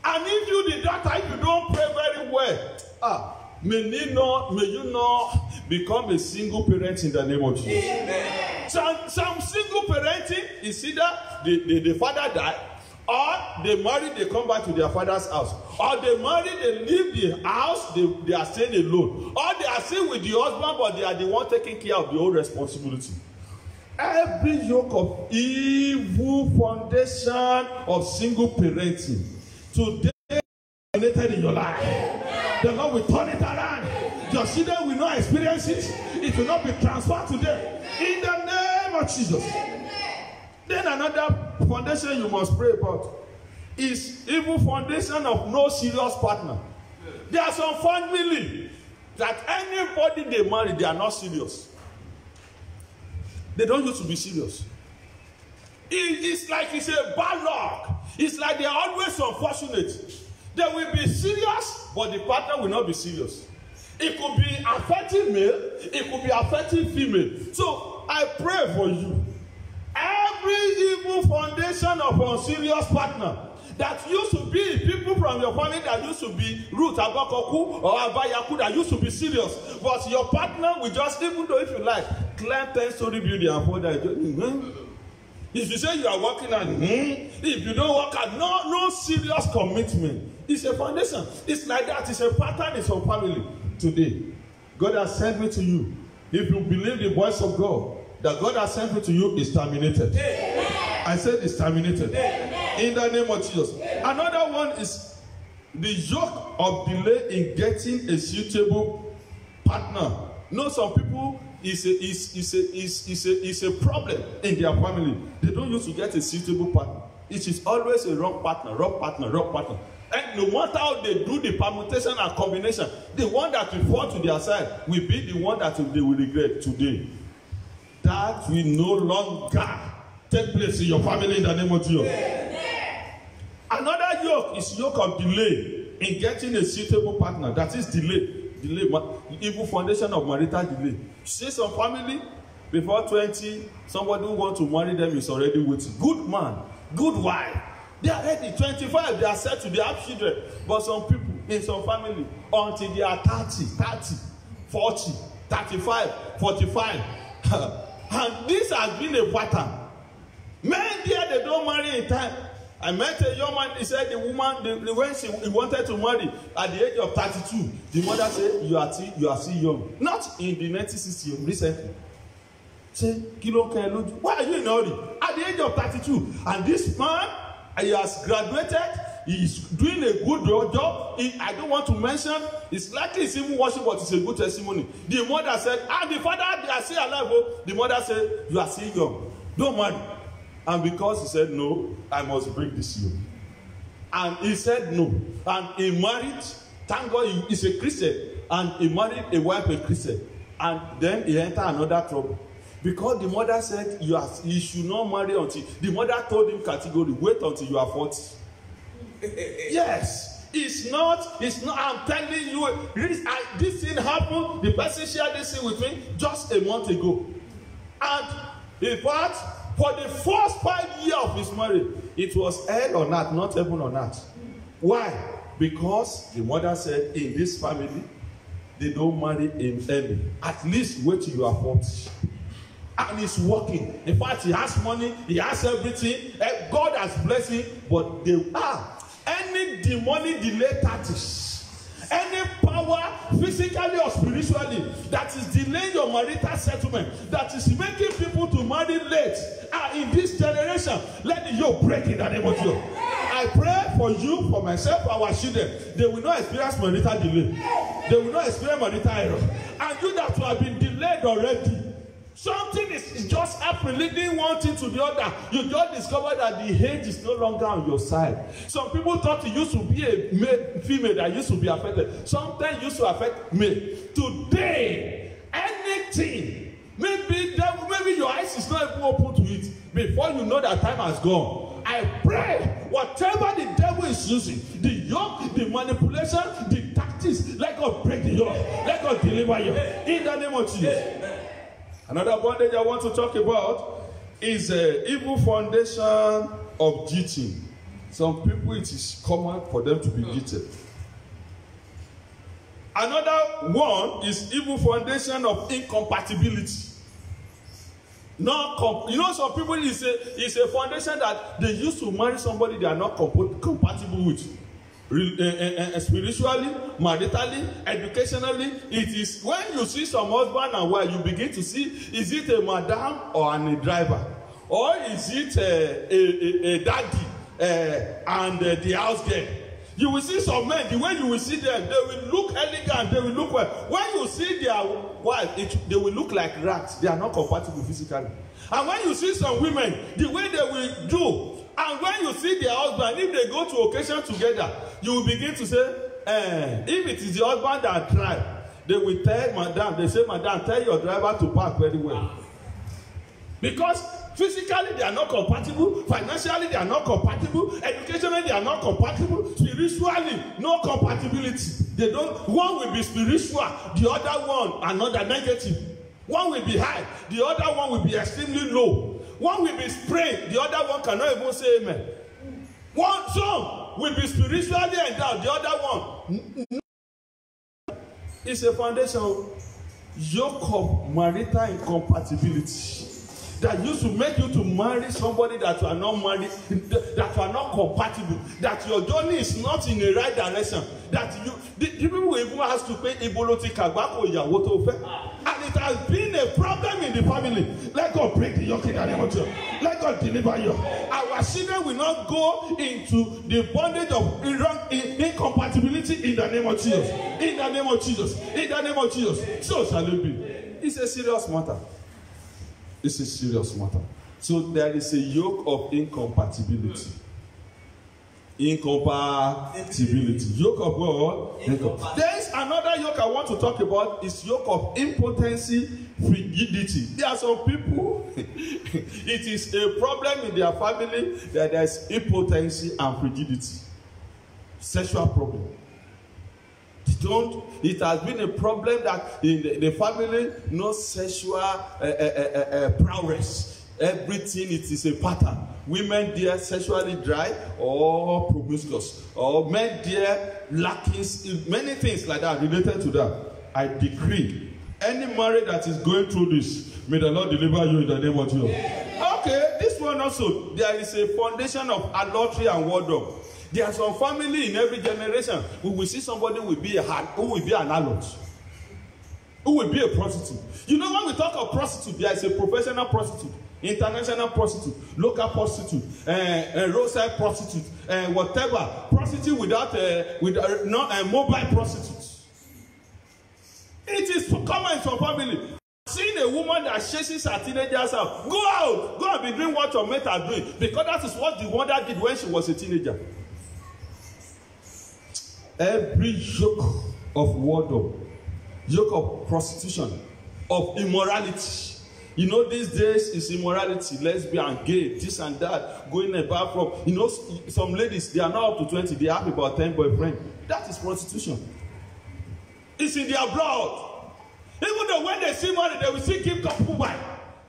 And if you did that, if you don't pray very well, may you not become a single parent in the name of Jesus. Amen. Some single parenting is either the father died, or they marry, they come back to their father's house, or they marry, they leave the house, they are staying alone, or they are staying with the husband, but they are the one taking care of the whole responsibility. Every yoke of evil foundation of single parenting today terminated in your life. The Lord will turn it around. Your children will not experience it. It will not be transferred to them. In the name of Jesus. Then another foundation you must pray about is evil foundation of no serious partner. There are some family that anybody they marry, they are not serious. They don't used to be serious. It's like it's a bad luck. It's like they are always unfortunate. They will be serious, but the partner will not be serious. It could be affecting male, it could be affecting female. So I pray for you. Every evil foundation of unserious partner that used to be people from your family that used to be Ruth Abakoku or Abayaku that used to be serious, but your partner will just, even though if you like, climb 10-story building and fall down. If you say you are working at, if you don't work at, no serious commitment. It's a foundation. It's like that. It's a pattern in some family. Today, God has sent me to you. If you believe the voice of God, that God has sent me to you is terminated. Amen. I said it's terminated. Amen. In the name of Jesus. Amen. Another one is the yoke of delay in getting a suitable partner. No, some people is a problem in their family. They don't used to get a suitable partner. It is always a wrong partner. And no matter how they do the permutation and combination, the one that will fall to their side will be the one that they will regret today. That will no longer take place in your family in the name of Jesus. Yeah. Another yoke is yoke of delay in getting a suitable partner. That is delay, evil foundation of marital delay. You see some family, before 20, somebody who wants to marry them is already waiting. Good man, good wife. They are ready. 25, they are set to, they have children. But some people in some family, until they are 30, 40, 35, 45. And this has been a pattern. Men there, they don't marry in time. I met a young man, he said the woman, when he wanted to marry at the age of 32, the mother said, you are still young. Not in the 1960s, recently. Say, why are you in a hurry? At the age of 32. And this man, he has graduated, he is doing a good job. I don't want to mention, it's likely it's even worship, but it's a good testimony. The mother said, the father, they are still alive. The mother said, you are still young. Don't marry. And because he said no, I must break this yoke. And he said no. And he married, thank God he's a Christian. And he married a wife, a Christian. And then he entered another trouble. Because the mother said you should not marry until, the mother told him categorically, wait until you are 40. Yes. It's not, I'm telling you, this thing happened, the person shared this thing with me just a month ago. And in fact, for the first 5 years of his marriage, it was hell on earth, not heaven on earth. Why? Because the mother said, in this family, they don't marry in early. At least wait till you are 40. And he's working. In fact, he has money, he has everything. God has blessed him, but they are. Any demonic delay tactics, any power, physically or spiritually, that is delaying your marital settlement, that is making people to marry late, in this generation, let the yoke break in the name of Jesus. I pray for for you, for myself, for our children, they will not experience marital delay. They will not experience marital error. And you that have been delayed already, something is just happening, leading one thing to the other. You just discover that the age is no longer on your side. Some people thought it used to be a male, female that used to be affected. Sometimes used to affect male. Today, anything, maybe your eyes is not even open to it. Before you know that time has gone, I pray whatever the devil is using, the yoke, the manipulation, the tactics, let God break the yoke. Let God deliver you. In the name of Jesus. Another bondage I want to talk about is evil foundation of cheating. Some people, it is common for them to be cheated. Another one is evil foundation of incompatibility. Some people it's a foundation that they used to marry somebody they are not compatible with. Spiritually, maritally, educationally, it is when you see some husband and wife, you begin to see, is it a madam or a driver, or is it a daddy and the house girl? You will see some men, the way you will see them, they will look elegant, they will look well. When you see their wife, they will look like rats. They are not compatible physically. And when you see some women, the way they will do, and when you see their husband, if they go to occasion together, you will begin to say, if it is the husband that drive, they will tell madam, they say, madam, tell your driver to park very well. Because physically they are not compatible, financially they are not compatible, educationally they are not compatible, spiritually no compatibility. They don't. One will be spiritual, the other one another negative. One will be high, the other one will be extremely low. One will be spraying, the other one cannot even say amen. Some will be spiritually endowed, the other one. It's a foundation yoke of marital incompatibility that used to make you to marry somebody that you are not married, that you are not compatible, that your journey is not in the right direction, that the people will even ask to pay iboloti kagbako ìyàwó tó fẹ́. And it has been a problem in the family. Let God break the yoke in the name of Jesus. Let God deliver you. Our children will not go into the bondage of incompatibility in the name of Jesus. In the name of Jesus. In the name of Jesus. So shall it be. It's a serious matter. It's a serious matter. So there is a yoke of incompatibility. Incompatibility. Yoke of what? There is another yoke I want to talk about. Is yoke of impotency, frigidity. There are some people, it is a problem in their family that there is impotency and frigidity. Sexual problem. It has been a problem that in the family, no sexual prowess. Everything, it is a pattern. Women there sexually dry or promiscuous, or men there lacking many things like that related to that. I decree any marriage that is going through this, may the Lord deliver you in the name of Jesus. Okay, this one also, there is a foundation of adultery and wardrobe. There are some family in every generation who will see somebody who will be an harlot, who will be a prostitute. You know, when we talk of prostitute, there is a professional prostitute, international prostitute, local prostitute, roadside prostitute, whatever prostitute without mobile prostitutes. It is common in some family. Seeing a woman that chases her teenagers out, go out, go and be doing what your mate are doing, because that is what the mother did when she was a teenager. Every yoke of wardrobe, yoke of prostitution, of immorality. You know, these days is immorality, lesbian, gay, this and that, going about from, you know, some ladies, they are not up to 20, they have about 10 boyfriends. That is prostitution. It's in their blood. Even though when they see money, they will still keep concubine.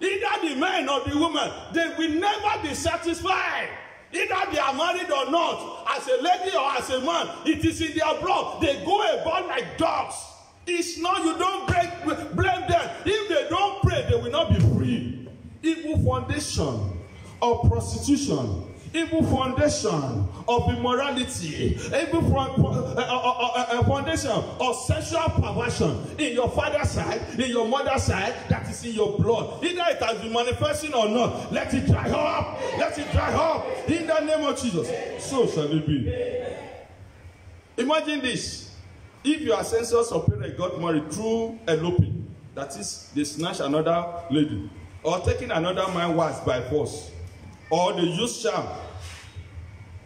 Either the man or the woman, they will never be satisfied. Either they are married or not, as a lady or as a man, it is in their blood. They go about like dogs. It's not, you don't blame them. If they don't pray, they will not be free. Evil foundation of prostitution, evil foundation of immorality, evil foundation of sexual perversion in your father's side, in your mother's side, that is in your blood. Either it has been manifesting or not, let it dry up. Let it dry up in the name of Jesus. So shall it be. Imagine this. If your ancestors or parents got married through eloping, that is, they snatch another lady, or taking another man's wife by force, or they use charm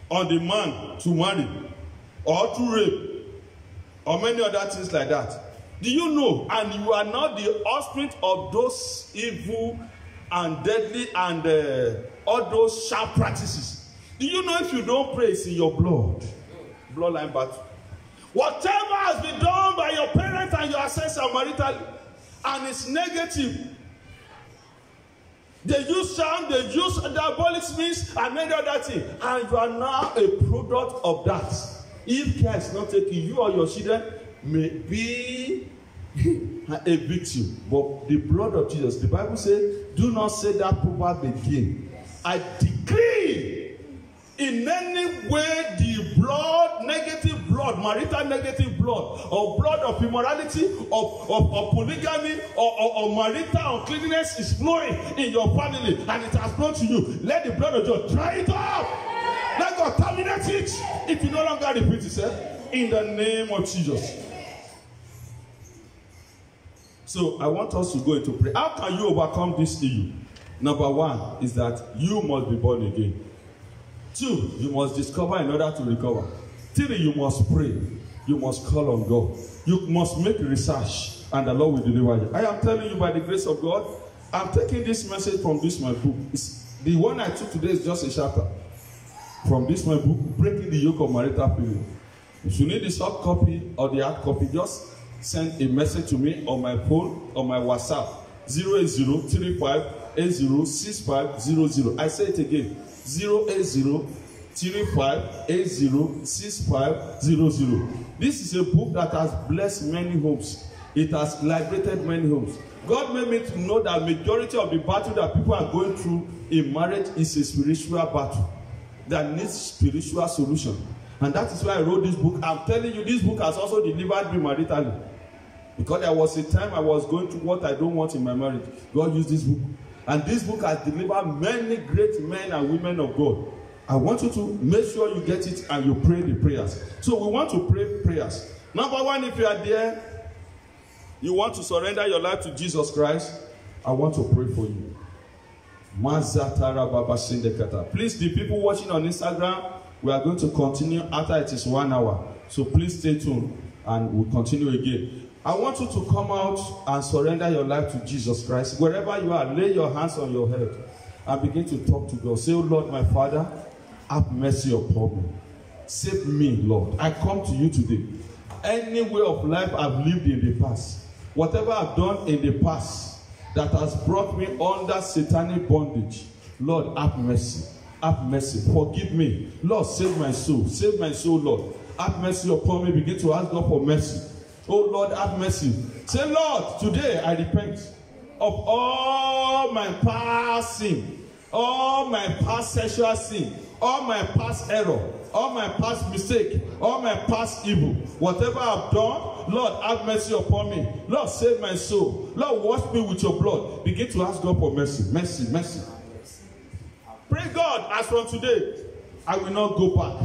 on the man to marry, or to rape, or many other things like that. Do you know, and you are not the offspring of those evil and deadly and all those sharp practices? Do you know if you don't pray, it's in your bloodline battle? Whatever has been done by your parents and your ancestors maritally, and it's negative, they use charm, they use diabolic means, and many other things, and you are now a product of that. If care is not taken, you or your children may be a victim. But the blood of Jesus, the Bible says, do not say that proverb again. I decree, in any way, the blood, negative blood, marital negative blood, or blood of immorality, of polygamy, or marital uncleanness is flowing in your family, and it has flown to you. Let the blood of Jesus dry it up. Let God terminate it. It will no longer repeat itself. In the name of Jesus. So I want us to go into prayer. How can you overcome this issue? Number one is that you must be born again. 2, you must discover in order to recover. 3, you must pray. You must call on God. You must make research, and the Lord will deliver you. I am telling you by the grace of God, I'm taking this message from this my book. The one I took today is just a chapter from this my book, Breaking the Yoke of Marital Failure. If you need the soft copy or the hard copy, just send a message to me on my phone or my WhatsApp, 08035806500. I say it again, 08035806500. This is a book that has blessed many homes. It has liberated many homes. God made me to know that majority of the battle that people are going through in marriage is a spiritual battle that needs spiritual solution. And that is why I wrote this book. I'm telling you, this book has also delivered me maritally. Because there was a time I was going through what I don't want in my marriage. God used this book. And this book has delivered many great men and women of God. I want you to make sure you get it and you pray the prayers. So we want to pray prayers. Number one, if you are there, you want to surrender your life to Jesus Christ, I want to pray for you. Please, the people watching on Instagram, we are going to continue after it is 1 hour. So please stay tuned and we'll continue again. I want you to come out and surrender your life to Jesus Christ. Wherever you are, lay your hands on your head and begin to talk to God. Say, oh Lord, my Father, have mercy upon me. Save me, Lord. I come to you today. Any way of life I've lived in the past, whatever I've done in the past that has brought me under satanic bondage, Lord, have mercy. Have mercy. Forgive me. Lord, save my soul. Save my soul, Lord. Have mercy upon me. Begin to ask God for mercy. Oh, Lord, have mercy. Say, Lord, today I repent of all my past sin, all my past sexual sin, all my past error, all my past mistake, all my past evil. Whatever I've done, Lord, have mercy upon me. Lord, save my soul. Lord, wash me with your blood. Begin to ask God for mercy. Mercy, mercy. Pray God, as from today, I will not go back.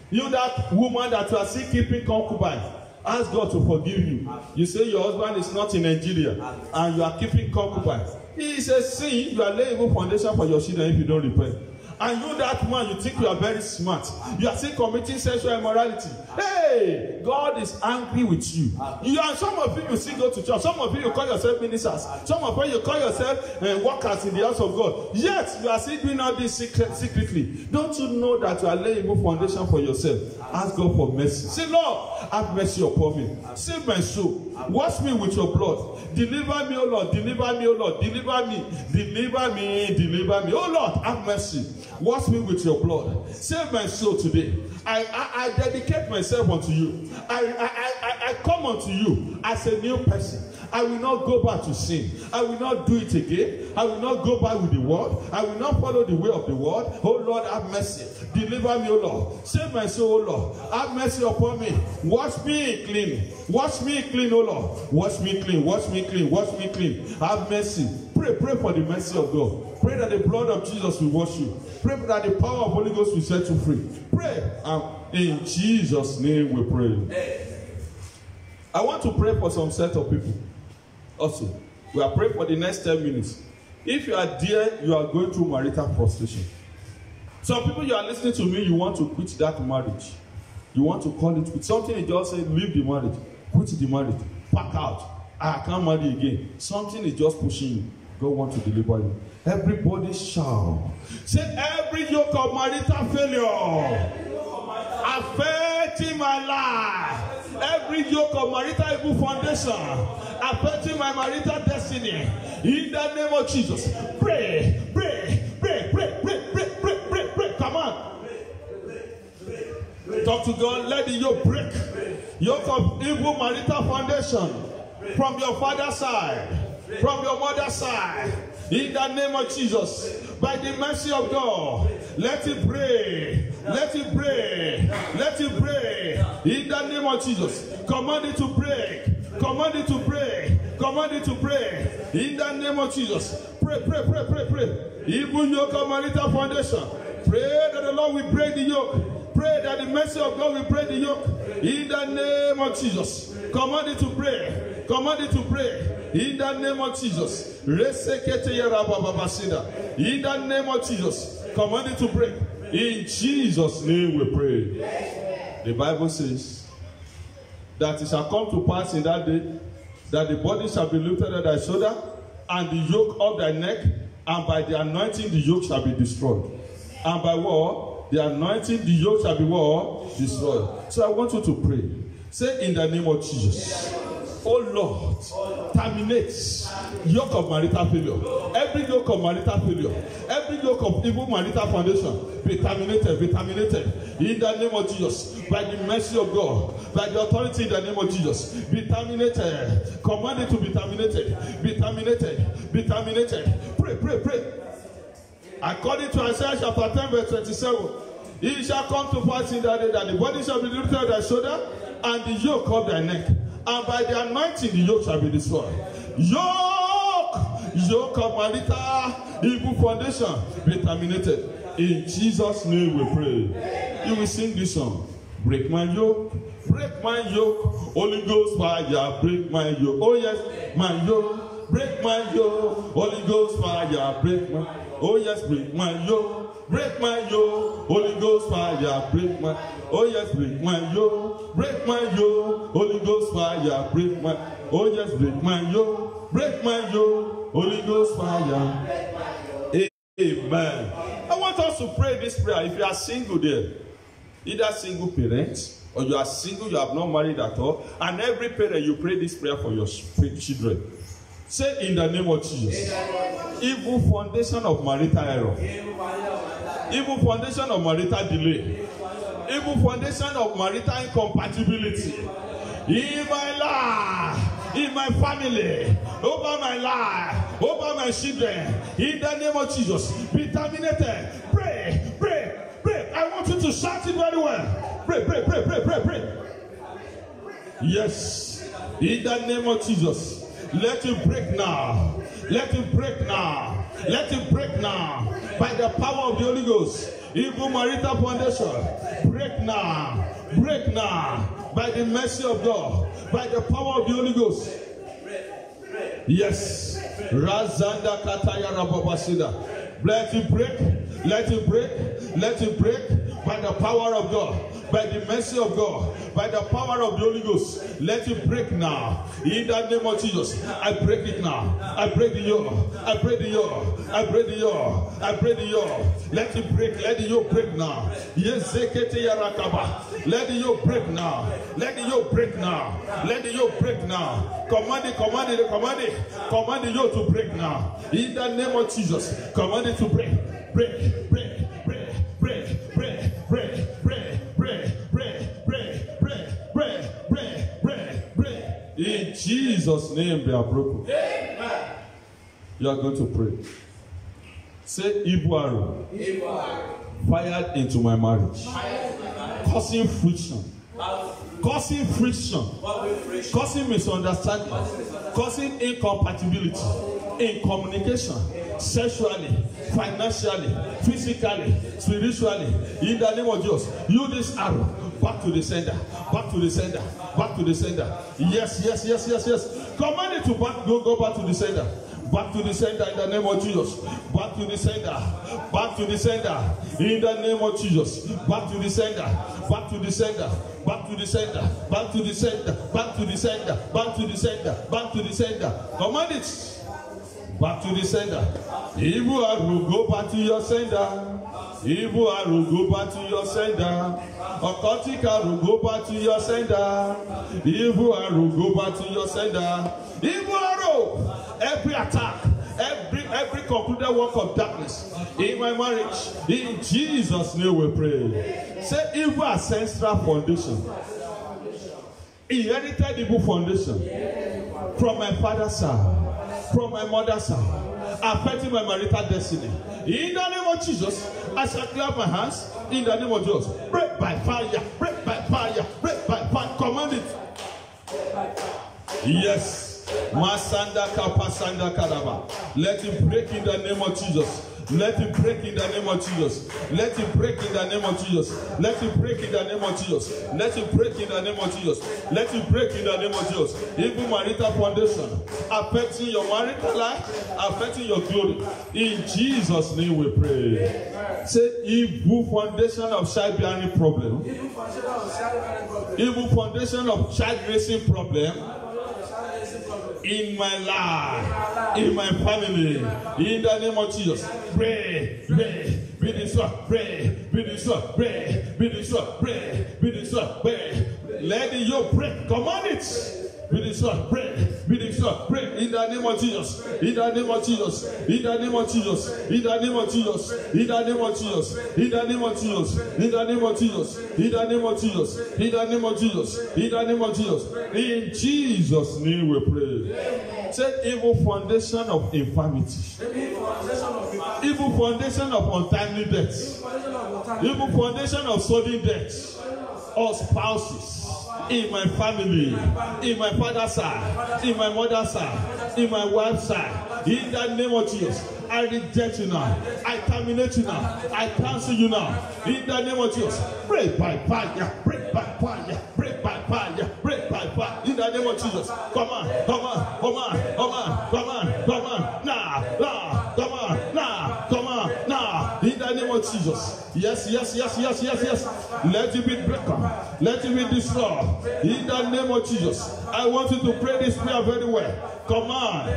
You, that woman that you are still keeping concubine, ask God to forgive you. You say your husband is not in Nigeria and you are keeping concubine. He is a sin. You are laying a foundation for your children if you don't repent. And you, that man, you think you are very smart. You are still committing sexual immorality. Hey, God is angry with you. And some of you still go to church. Some of you call yourself ministers. Some of you call yourself workers in the house of God. Yet, you are still doing all this secretly. Don't you know that you are laying a foundation for yourself? Ask God for mercy. Say, Lord, have mercy upon me. Save my soul. Wash me with your blood. Deliver me, O Lord. Deliver me, O Lord. Deliver me. Deliver me. Deliver me. Oh Lord, have mercy. Wash me with your blood. Save my soul today. I dedicate myself unto you. I come unto you as a new person. I will not go back to sin. I will not do it again. I will not go back with the world. I will not follow the way of the world. Oh Lord, have mercy. Deliver me, O Lord. Save my soul, O Lord. Have mercy upon me. Wash me clean. Wash me clean, O Lord. Wash me clean. Wash me clean. Wash me clean. Have mercy. Pray for the mercy of God. Pray that the blood of Jesus will wash you. Pray that the power of Holy Ghost will set you free. Pray. In Jesus' name we pray. I want to pray for some set of people. Also, we are praying for the next 10 minutes. If you are there, you are going through marital frustration. Some people, you are listening to me, you want to quit that marriage. You want to call it quit. Something is just saying, leave the marriage. Quit the marriage. Pack out. I can't marry again. Something is just pushing you. God wants to deliver you. Everybody shout. Say, every yoke of marital failure affecting my life. Every yoke of marital evil foundation affecting my marital destiny. In the name of Jesus. Pray, pray, pray, pray, pray, pray, pray, pray, pray. Come on. Talk to God. Let the yoke break. Yoke of evil marital foundation from your father's side, from your mother's side. In the name of Jesus. By the mercy of God, let it pray. Let it pray. Let it pray. In the name of Jesus. Command it to break. Command it to pray. Command it to pray. In the name of Jesus. Pray, pray, pray, pray, pray. Even yoke of marital foundation. Pray that the Lord will break the yoke. Pray that the mercy of God will break the yoke. In the name of Jesus. Command it to pray. Command it to pray. In the name of Jesus. In the name of Jesus. Command it to break. In Jesus' name we pray. The Bible says that it shall come to pass in that day that the body shall be lifted at thy shoulder, and the yoke of thy neck, and by the anointing the yoke shall be destroyed. And by what? The anointing, the yoke shall be what? Destroyed. So I want you to pray. Say, in the name of Jesus. Oh Lord, terminate yoke of marital failure. Every yoke of marital failure, every yoke of evil marital foundation, be terminated, be terminated. In the name of Jesus, by the mercy of God, by the authority in the name of Jesus, be terminated. Command it to be terminated, be terminated, be terminated. Pray, pray, pray. According to Isaiah chapter 10 verse 27, it shall come to pass in that day that the body shall be lifted at thy shoulder, and the yoke of thy neck, and by the anointing the yoke shall be destroyed. Yoke of marital evil foundation be terminated. In Jesus' name we pray. You will sing this song. Break my yoke, break my yoke. Holy Ghost fire, break my yoke. Oh yes, my yoke, break my yoke. Holy Ghost fire, break my. Oh yes, break my yoke, break my yoke. Holy Ghost fire, break my. Oh yes, break my yoke, break my yoke. Holy Ghost fire, break my. Oh yes, break my yoke, break my yoke. Holy Ghost fire. Amen. I want us to pray this prayer. If you are single there, either single parent or you are single, you have not married at all, and every parent, you pray this prayer for your children. Say, in the name of Jesus. Evil foundation of marital error. Evil foundation of marital delay. Evil foundation of marital incompatibility. In my life, in my family, over my life, over my children, in the name of Jesus, be terminated. Pray, pray, pray. I want you to shout it very well. Pray, pray, pray, pray, pray, pray. Yes, in the name of Jesus. Let it break now. Let it break now. Let it break now. By the power of the Holy Ghost. Evil marital foundation. Break now. Break now. By the mercy of God. By the power of the Holy Ghost. Yes. Razanda kataya rababasida. Let it break. Let it break. Let it break. By the power of God. By the mercy of God, by the power of the Holy Ghost, let it break now. In the name of Jesus, I break it now. I break the yoke. I break the yoke. I break the yoke. I break the yoke. Let it break. Let the yoke break now. Yes, zekete yarakaba. Let the yoke break now. Let the yoke break now. Let the yoke break now. Command it. Command it. Command it. Command the yoke to break now. In the name of Jesus, command it to break. Break. Break. Break. In Jesus' name, they are broken. You are going to pray. Say, evil arrow fired into my marriage, causing friction, causing misunderstanding, causing incompatibility in communication, sexually, financially, physically, spiritually. In the name of Jesus, use this arrow back to the sender, back to the sender, back to the sender. Yes. Command it to go back to the sender. Back to the sender in the name of Jesus. Back to the sender. Back to the sender in the name of Jesus. Back to the sender. Back to the sender. Back to the sender. Back to the sender. Back to the sender. Back to the sender. Back to the sender. Command it. Back to the sender. Evil arrow, go back to your sender. Evil arrow, go back to your sender. Occultic arrow, go back to your sender. Evil arrow, go back to your sender. Evil arrow, every attack, every concluded work of darkness in my marriage, in Jesus' name we pray. Say evil ancestral foundation, inherited evil foundation from my father's side, from my mother's side, affecting my marital destiny. In the name of Jesus, I shall clap my hands. In the name of Jesus, break by fire, break by fire, break by fire. Command it. Yes. Masanda kapasanda kadaba. Let it break in the name of Jesus. Let it break in the name of Jesus. Let it break in the name of Jesus. Let it break in the name of Jesus. Let it break in the name of Jesus. Let it break in the name of Jesus. Evil marital foundation affecting your marital life, affecting your glory. In Jesus' name we pray. Say evil foundation of childbearing problem. Evil foundation of child raising problem. In my life, in my family, in the name of Jesus, pray, be destroyed, pray, be destroyed, pray, be destroyed, pray, be destroyed, pray. Let the yoke break, command it. Be destroyed, pray, be destroyed, pray in the name of Jesus, in the name of Jesus, in the name of Jesus, in the name of Jesus, in the name of Jesus, in the name of Jesus, in the name of Jesus, in the name of Jesus, in the name of Jesus, in the name of Jesus. In Jesus' name we pray. Say evil foundation of infirmity, evil foundation of untimely death, evil foundation of sudden death, or spouses. In my family, in my father's side, in my mother's side, in my wife's side, in the name of Jesus, I reject you now. I terminate you now. I cancel you now. In the name of Jesus, break by fire, break by fire, break by fire, break by fire. In the name of Jesus, come on, come on, come on, come on, come on, come on, now, come on, now, come on, now. In the name of Jesus, yes. Let it be broken. Let it be destroyed. In the name of Jesus, I want you to pray this prayer very well. Come on,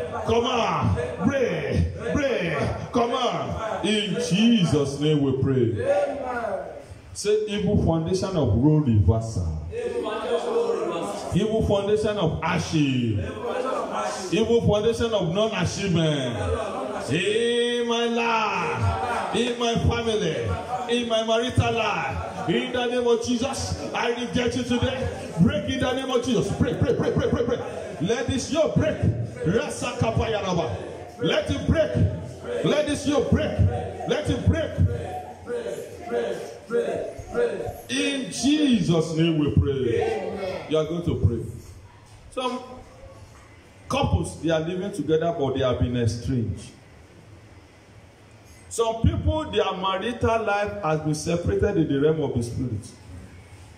pray, come on. In Jesus' name we pray. Say evil foundation of role reversal, evil foundation of ashing, evil foundation of non-achievement. In my life, in my family, in my marital life, in the name of Jesus, I reject you today. Break in the name of Jesus. Pray. Let this yoke break. Let it break. Let this yoke break. Let it break. In Jesus' name we pray. You are going to pray. Some couples, they are living together, but they have been estranged. Some people, their marital life has been separated in the realm of the spirit.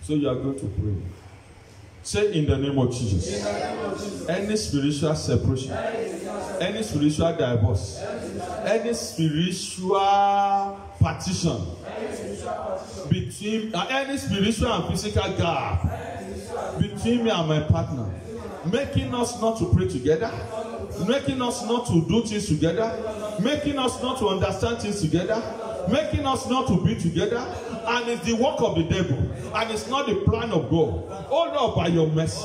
So you are going to pray. Say in the name of Jesus. Any spiritual separation, any spiritual divorce, any spiritual partition between any spiritual and physical gap between me and my partner, making us not to pray together, making us not to do things together, making us not to understand things together, making us not to be together, and it's the work of the devil, and it's not the plan of God. Oh Lord, by your mercy,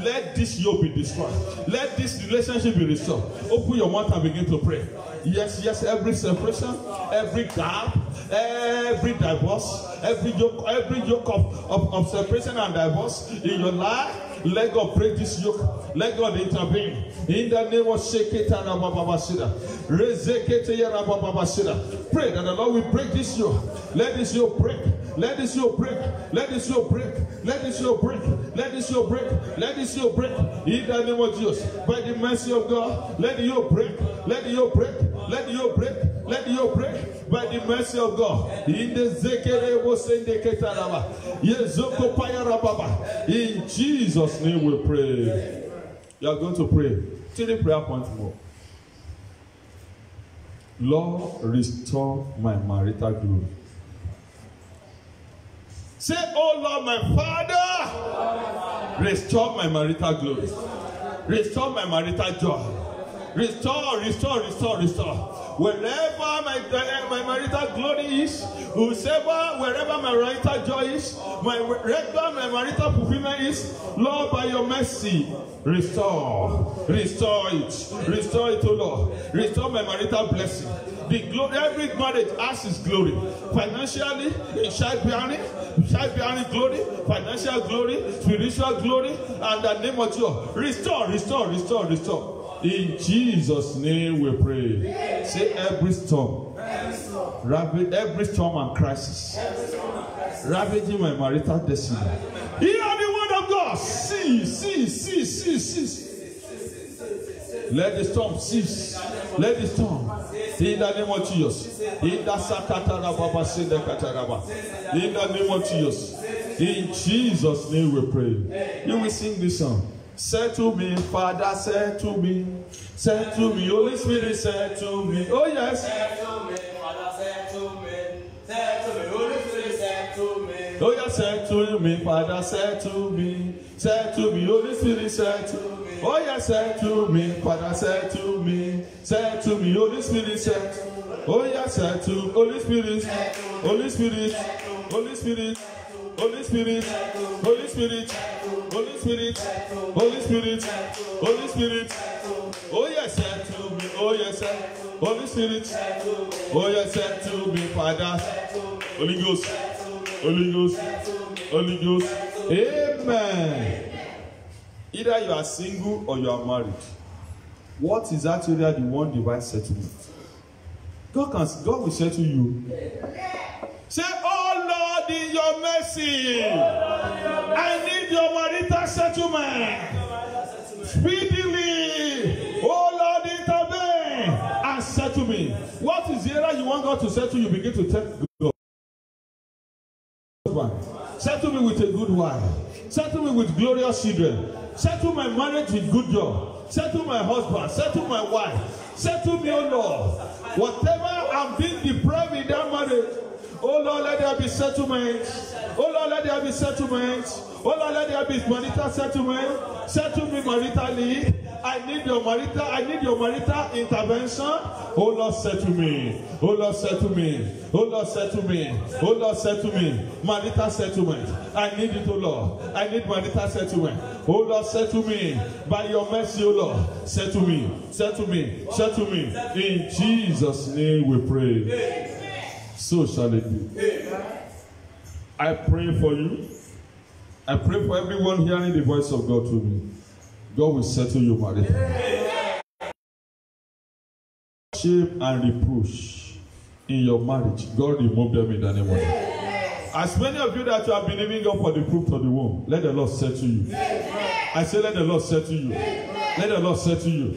let this yoke be destroyed. Let this relationship be restored. Open your mouth and begin to pray. Yes, every separation, every gap, every divorce, every yoke of separation and divorce in your life. Let God break this yoke. Let God intervene. In the name of Sheketa Rabababasida. Rezekete Rabababasida. Pray that the Lord will break this yoke. Let this yoke break. Let this yoke break. Let this yoke break. Let this yoke break. Let this yoke break. Let this yoke break. In the name of Jesus. By the mercy of God, let the yoke break. Let the yoke break. Let the yoke break. Let the yoke break. By the mercy of God. In the Zekere Wosende Ketaraba. Yezoko Payarababa. In Jesus' name we pray. You are going to pray. 3 prayer points more. Lord, restore my marital glory. Say, oh Lord, my Father, restore my marital glory. Restore my marital joy. Restore. Wherever my marital glory is, wherever my marital joy is, my marital fulfillment is, Lord, by your mercy, restore it, oh Lord. Restore my marital blessing. The glory, every marriage has its glory. Financially, childbearing glory, financial glory, spiritual glory, and the name of Jesus. Restore. In Jesus' name we pray. Say every storm and crisis, ravaging my marital destiny. Hear the word of God. Cease. Let the storm cease. Let the storm. In the name of Jesus. In the name of Jesus. In Jesus' name we pray. You will sing this song. Settle me, Father, settle me. Settle me, Holy Spirit, settle me. Oh yes. Settle me, Father, settle me. Settle me, Holy Spirit, settle me. Oh yes, settle me, Father, settle me. Settle me, Holy Spirit, settle me. Oh yes, settle me, Father, settle me. Settle me, Holy Spirit, settle me. Oh yes, settle, Holy Spirit, Holy Spirit, Holy Spirit, Holy Spirit, Holy Spirit, Holy Spirit, Holy Spirit, Holy Spirit. Oh yes, settle me. Oh yes, Holy Spirit. Oh yes, settle me, Father. Holy Ghost, Holy Ghost, Holy Ghost. Amen. Either you are single or you are married. What is actually the one divine settlement? God will settle you. Say, oh Lord, in your mercy, I need your marital settlement. Speedily, oh Lord, intervene and settle me. What is the area you want God to settle you? Begin to tell God. Settle me with a good wife. Settle me with glorious children. Settle my marriage with good job. Settle my husband. Settle my wife. Settle me, oh Lord. Whatever I'm being deprived in that marriage, oh Lord, let there be settlement. Oh Lord, let there be settlement. Oh Lord, let there be marital settlement. Settle me maritally. I need your marital intervention. Oh Lord, settle me. Oh Lord, settle me. Oh Lord, settle me. Oh Lord, settle me. Marital settlement. I need it, oh Lord. I need marital settlement. Oh Lord, settle me. By your mercy, oh Lord, settle me. Settle me. Settle me. In Jesus' name we pray. So shall it be. I pray for you. I pray for everyone hearing the voice of God through me. God will settle your marriage. Shame and reproach in your marriage, God remove them in the name of Jesus. As many of you that you have believing God for the fruit of the womb, let the Lord settle you. I say, let the Lord settle you. Let the Lord settle you.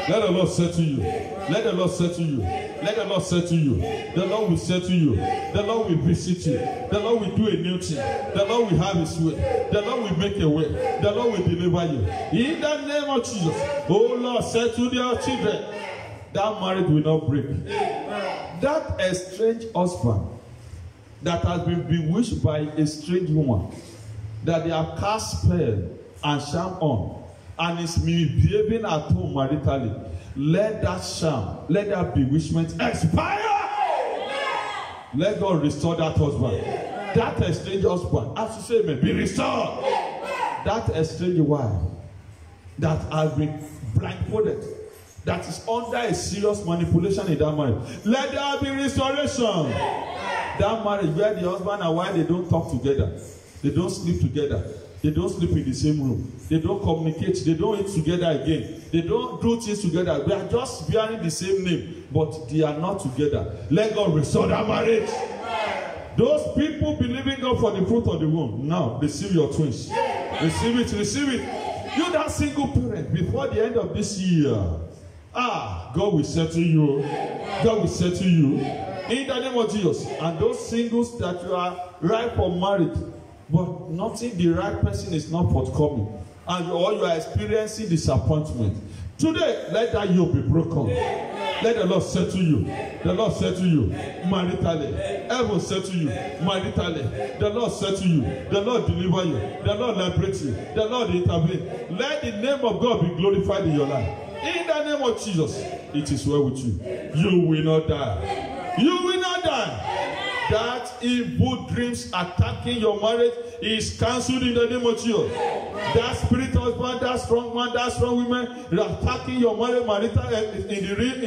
Let the Lord settle you. Let the Lord settle you. Let the Lord settle you. The Lord will settle you. The Lord will visit you. The Lord will do a new thing. The Lord will have his way. The Lord will make a way. The Lord will deliver you. In the name of Jesus. Oh Lord, settle your children. That marriage will not break. That estranged husband that has been bewitched by a strange woman, that they have cast spell and charm on, and is misbehaving at home maritally, let that charm, let that bewitchment expire. Let God restore that husband. That estranged husband, as you say, may be restored. That estranged wife that has been blindfolded, that is under a serious manipulation in that marriage, let there be restoration. That marriage where the husband and wife, they don't talk together. They don't sleep together. They don't sleep in the same room. They don't communicate. They don't eat together again. They don't do things together. They are just bearing the same name, but they are not together. Let God restore that marriage. Those people believing God for the fruit of the womb, now receive your twins. Receive it, receive it. You that single parent, before the end of this year, God will settle you. God will settle you. In the name of Jesus. And those singles that you are ripe for marriage, but nothing, the right person is not forthcoming, and or you are experiencing disappointment. Today, let that yoke be broken. Let the Lord settle you. The Lord settle you maritally. Heaven settle you maritally. The Lord settle you. The Lord deliver you. The Lord liberate you. The Lord intervene. Let the name of God be glorified in your life. In the name of Jesus, it is well with you. You will not die. You will not die. That evil dreams attacking your marriage is cancelled in the name of Jesus. That spirit husband, that strong man, that strong woman attacking your marriage marital in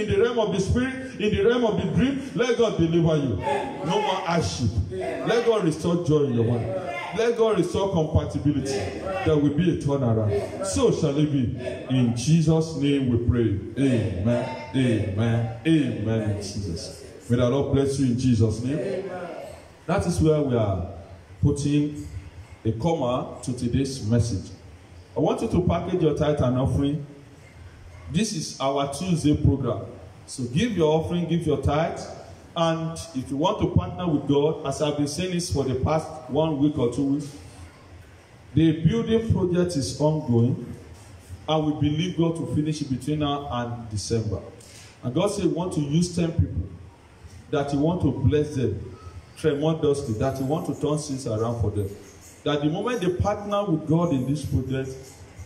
the realm of the spirit, in the realm of the dream, let God deliver you. No more hardship. Let God restore joy in your marriage. Let God restore compatibility. There will be a turnaround. So shall it be. In Jesus' name we pray. Amen. Amen. Amen. In Jesus. May the Lord bless you in Jesus' name. Amen. That is where we are putting a comma to today's message. I want you to package your tithe and offering. This is our Tuesday program. So give your offering, give your tithe. And if you want to partner with God, as I've been saying this for the past 1 week or 2 weeks, the building project is ongoing. And we believe God to finish it between now and December. And God said, we want to use 10 people. That you want to bless them tremendously, that you want to turn things around for them. That the moment they partner with God in this project,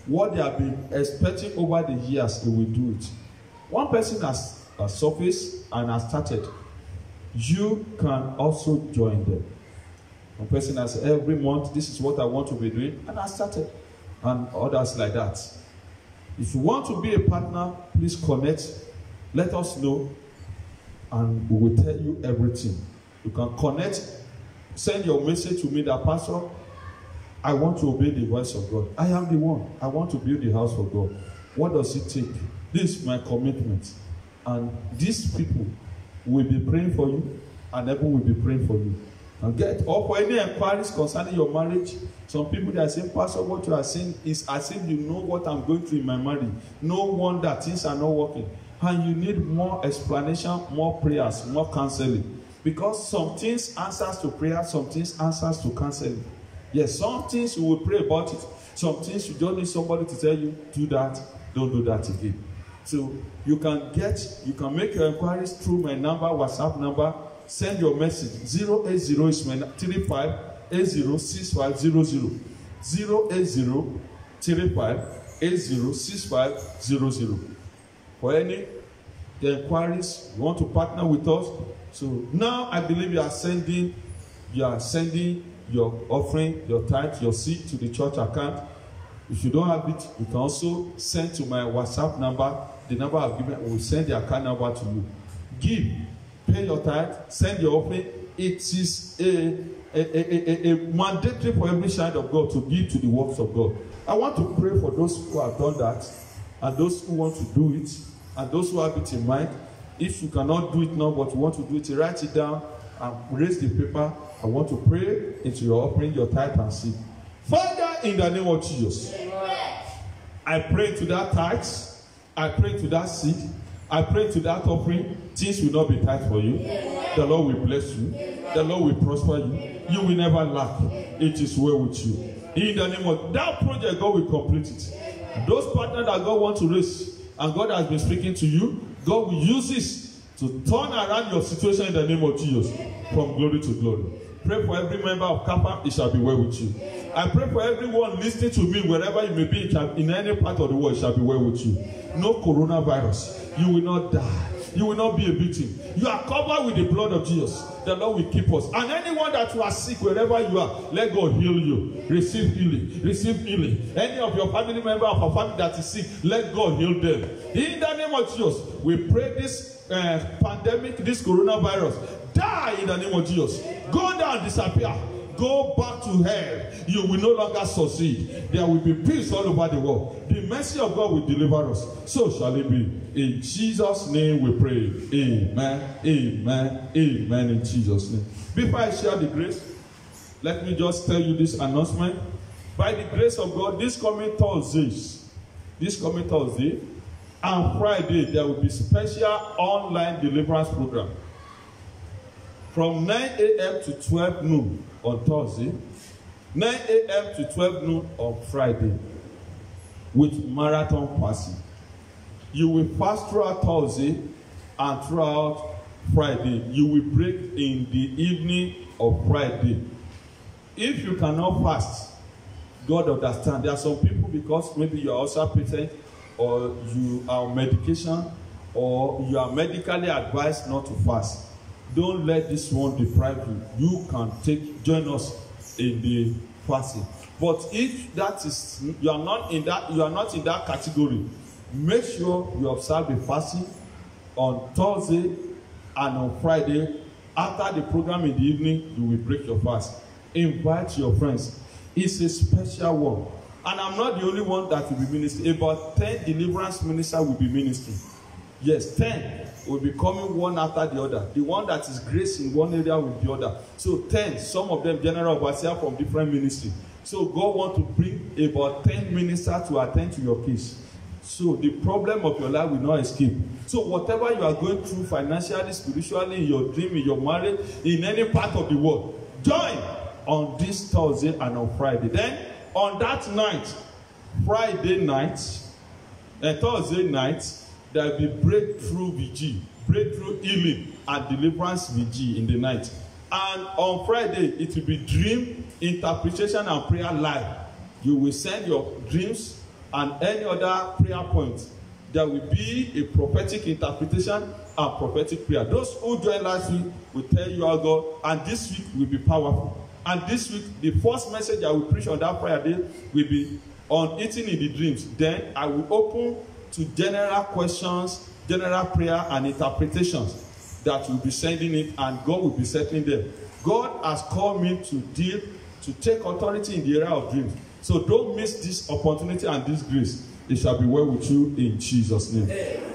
what they have been expecting over the years, they will do it. One person has surfaced and has started. You can also join them. One person has said, every month, this is what I want to be doing, and I started. And others like that. If you want to be a partner, please connect. Let us know. And we will tell you everything. You can connect, send your message to me that, Pastor, I want to obey the voice of God. I am the one. I want to build the house for God. What does it take? This is my commitment. And these people will be praying for you, and everyone will be praying for you. And or for any inquiries concerning your marriage, some people that are saying, Pastor, what you are saying is as if you know what I'm going through in my marriage. No wonder things are not working. And you need more explanation, more prayers, more counseling. Because some things answers to prayer, some things answers to counseling. Yes, some things you will pray about it. Some things you don't need somebody to tell you, do that, don't do that again. So you can make your inquiries through my number, WhatsApp number. Send your message. 080 is my 35806500. 08035806500. For any inquiries, you want to partner with us. So now I believe you are sending your offering, your tithe, your seed to the church account. If you don't have it, you can also send to my WhatsApp number. The number I've given, we will send the account number to you. Give, pay your tithe, send your offering. It is a mandatory for every child of God to give to the works of God. I want to pray for those who have done that, and those who want to do it, and those who have it in mind. If you cannot do it now, but you want to do it, write it down and raise the paper. I want to pray into your offering, your tithe and seed. Father, in the name of Jesus, I pray to that tithe, I pray to that seed, I pray to that offering. Things will not be tight for you. The Lord will bless you. The Lord will prosper you. You will never lack. It is well with you. In the name of that project, God will complete it. Those partners that God wants to raise, and God has been speaking to you, God will use this to turn around your situation in the name of Jesus, from glory to glory. Pray for every member of Kappa, it shall be well with you. I pray for everyone listening to me, wherever you may be, in any part of the world, it shall be well with you. No coronavirus. You will not die. You will not be a victim. You are covered with the blood of Jesus. The Lord will keep us. And anyone that you are sick, wherever you are, let God heal you. Receive healing. Receive healing. Any of your family member of a family that is sick, let God heal them. In the name of Jesus, we pray this pandemic, this coronavirus, die in the name of Jesus. Go down, disappear. Go back to hell. You will no longer succeed. There will be peace all over the world. The mercy of God will deliver us. So shall it be. In Jesus' name we pray. Amen. Amen. Amen. In Jesus' name. Before I share the grace, let me just tell you this announcement. By the grace of God, this coming Thursday and Friday, there will be special online deliverance program. From 9 a.m. to 12 noon on Thursday, 9 a.m. to 12 noon on Friday, with marathon fasting. You will fast throughout Thursday and throughout Friday. You will break in the evening of Friday. If you cannot fast, God understands. There are some people, because maybe you are also a patient, or you are on medication, or you are medically advised not to fast. Don't let this one deprive you. You can join us in the fasting. But if that is you are not in that category, make sure you observe the fasting on Thursday and on Friday. After the program in the evening, you will break your fast. Invite your friends. It's a special one. And I'm not the only one that will be ministering. About 10 deliverance ministers will be ministering. Yes, 10 will be coming one after the other. The one that is grace in one area with the other. So 10, some of them general overseer from different ministries. So God wants to bring about 10 ministers to attend to your case. So the problem of your life will not escape. So whatever you are going through financially, spiritually, in your dream, in your marriage, in any part of the world, join on this Thursday and on Friday. Then on that night, Friday night, and Thursday night, there will be breakthrough vigil, breakthrough healing and deliverance vigil in the night. And on Friday, it will be dream interpretation and prayer live. You will send your dreams and any other prayer point. There will be a prophetic interpretation and prophetic prayer. Those who joined last week will tell you how God, and this week will be powerful. And this week, the first message I will preach on that prayer day will be on eating in the dreams. Then I will open to general questions, general prayer and interpretations that will be sending it, and God will be settling them. God has called me to take authority in the area of dreams. So don't miss this opportunity and this grace. It shall be well with you in Jesus' name.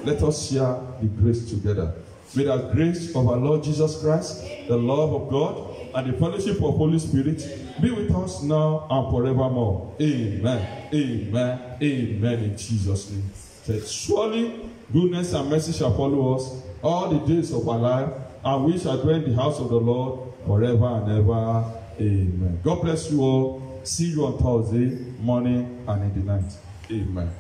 Let us share the grace together. May the grace of our Lord Jesus Christ, the love of God, and the fellowship of Holy Spirit be with us now and forevermore. Amen. Amen. Amen. In Jesus' name. Surely goodness and mercy shall follow us all the days of our life, and we shall dwell in the house of the Lord forever and ever. Amen. God bless you all. See you on Thursday morning and in the night. Amen.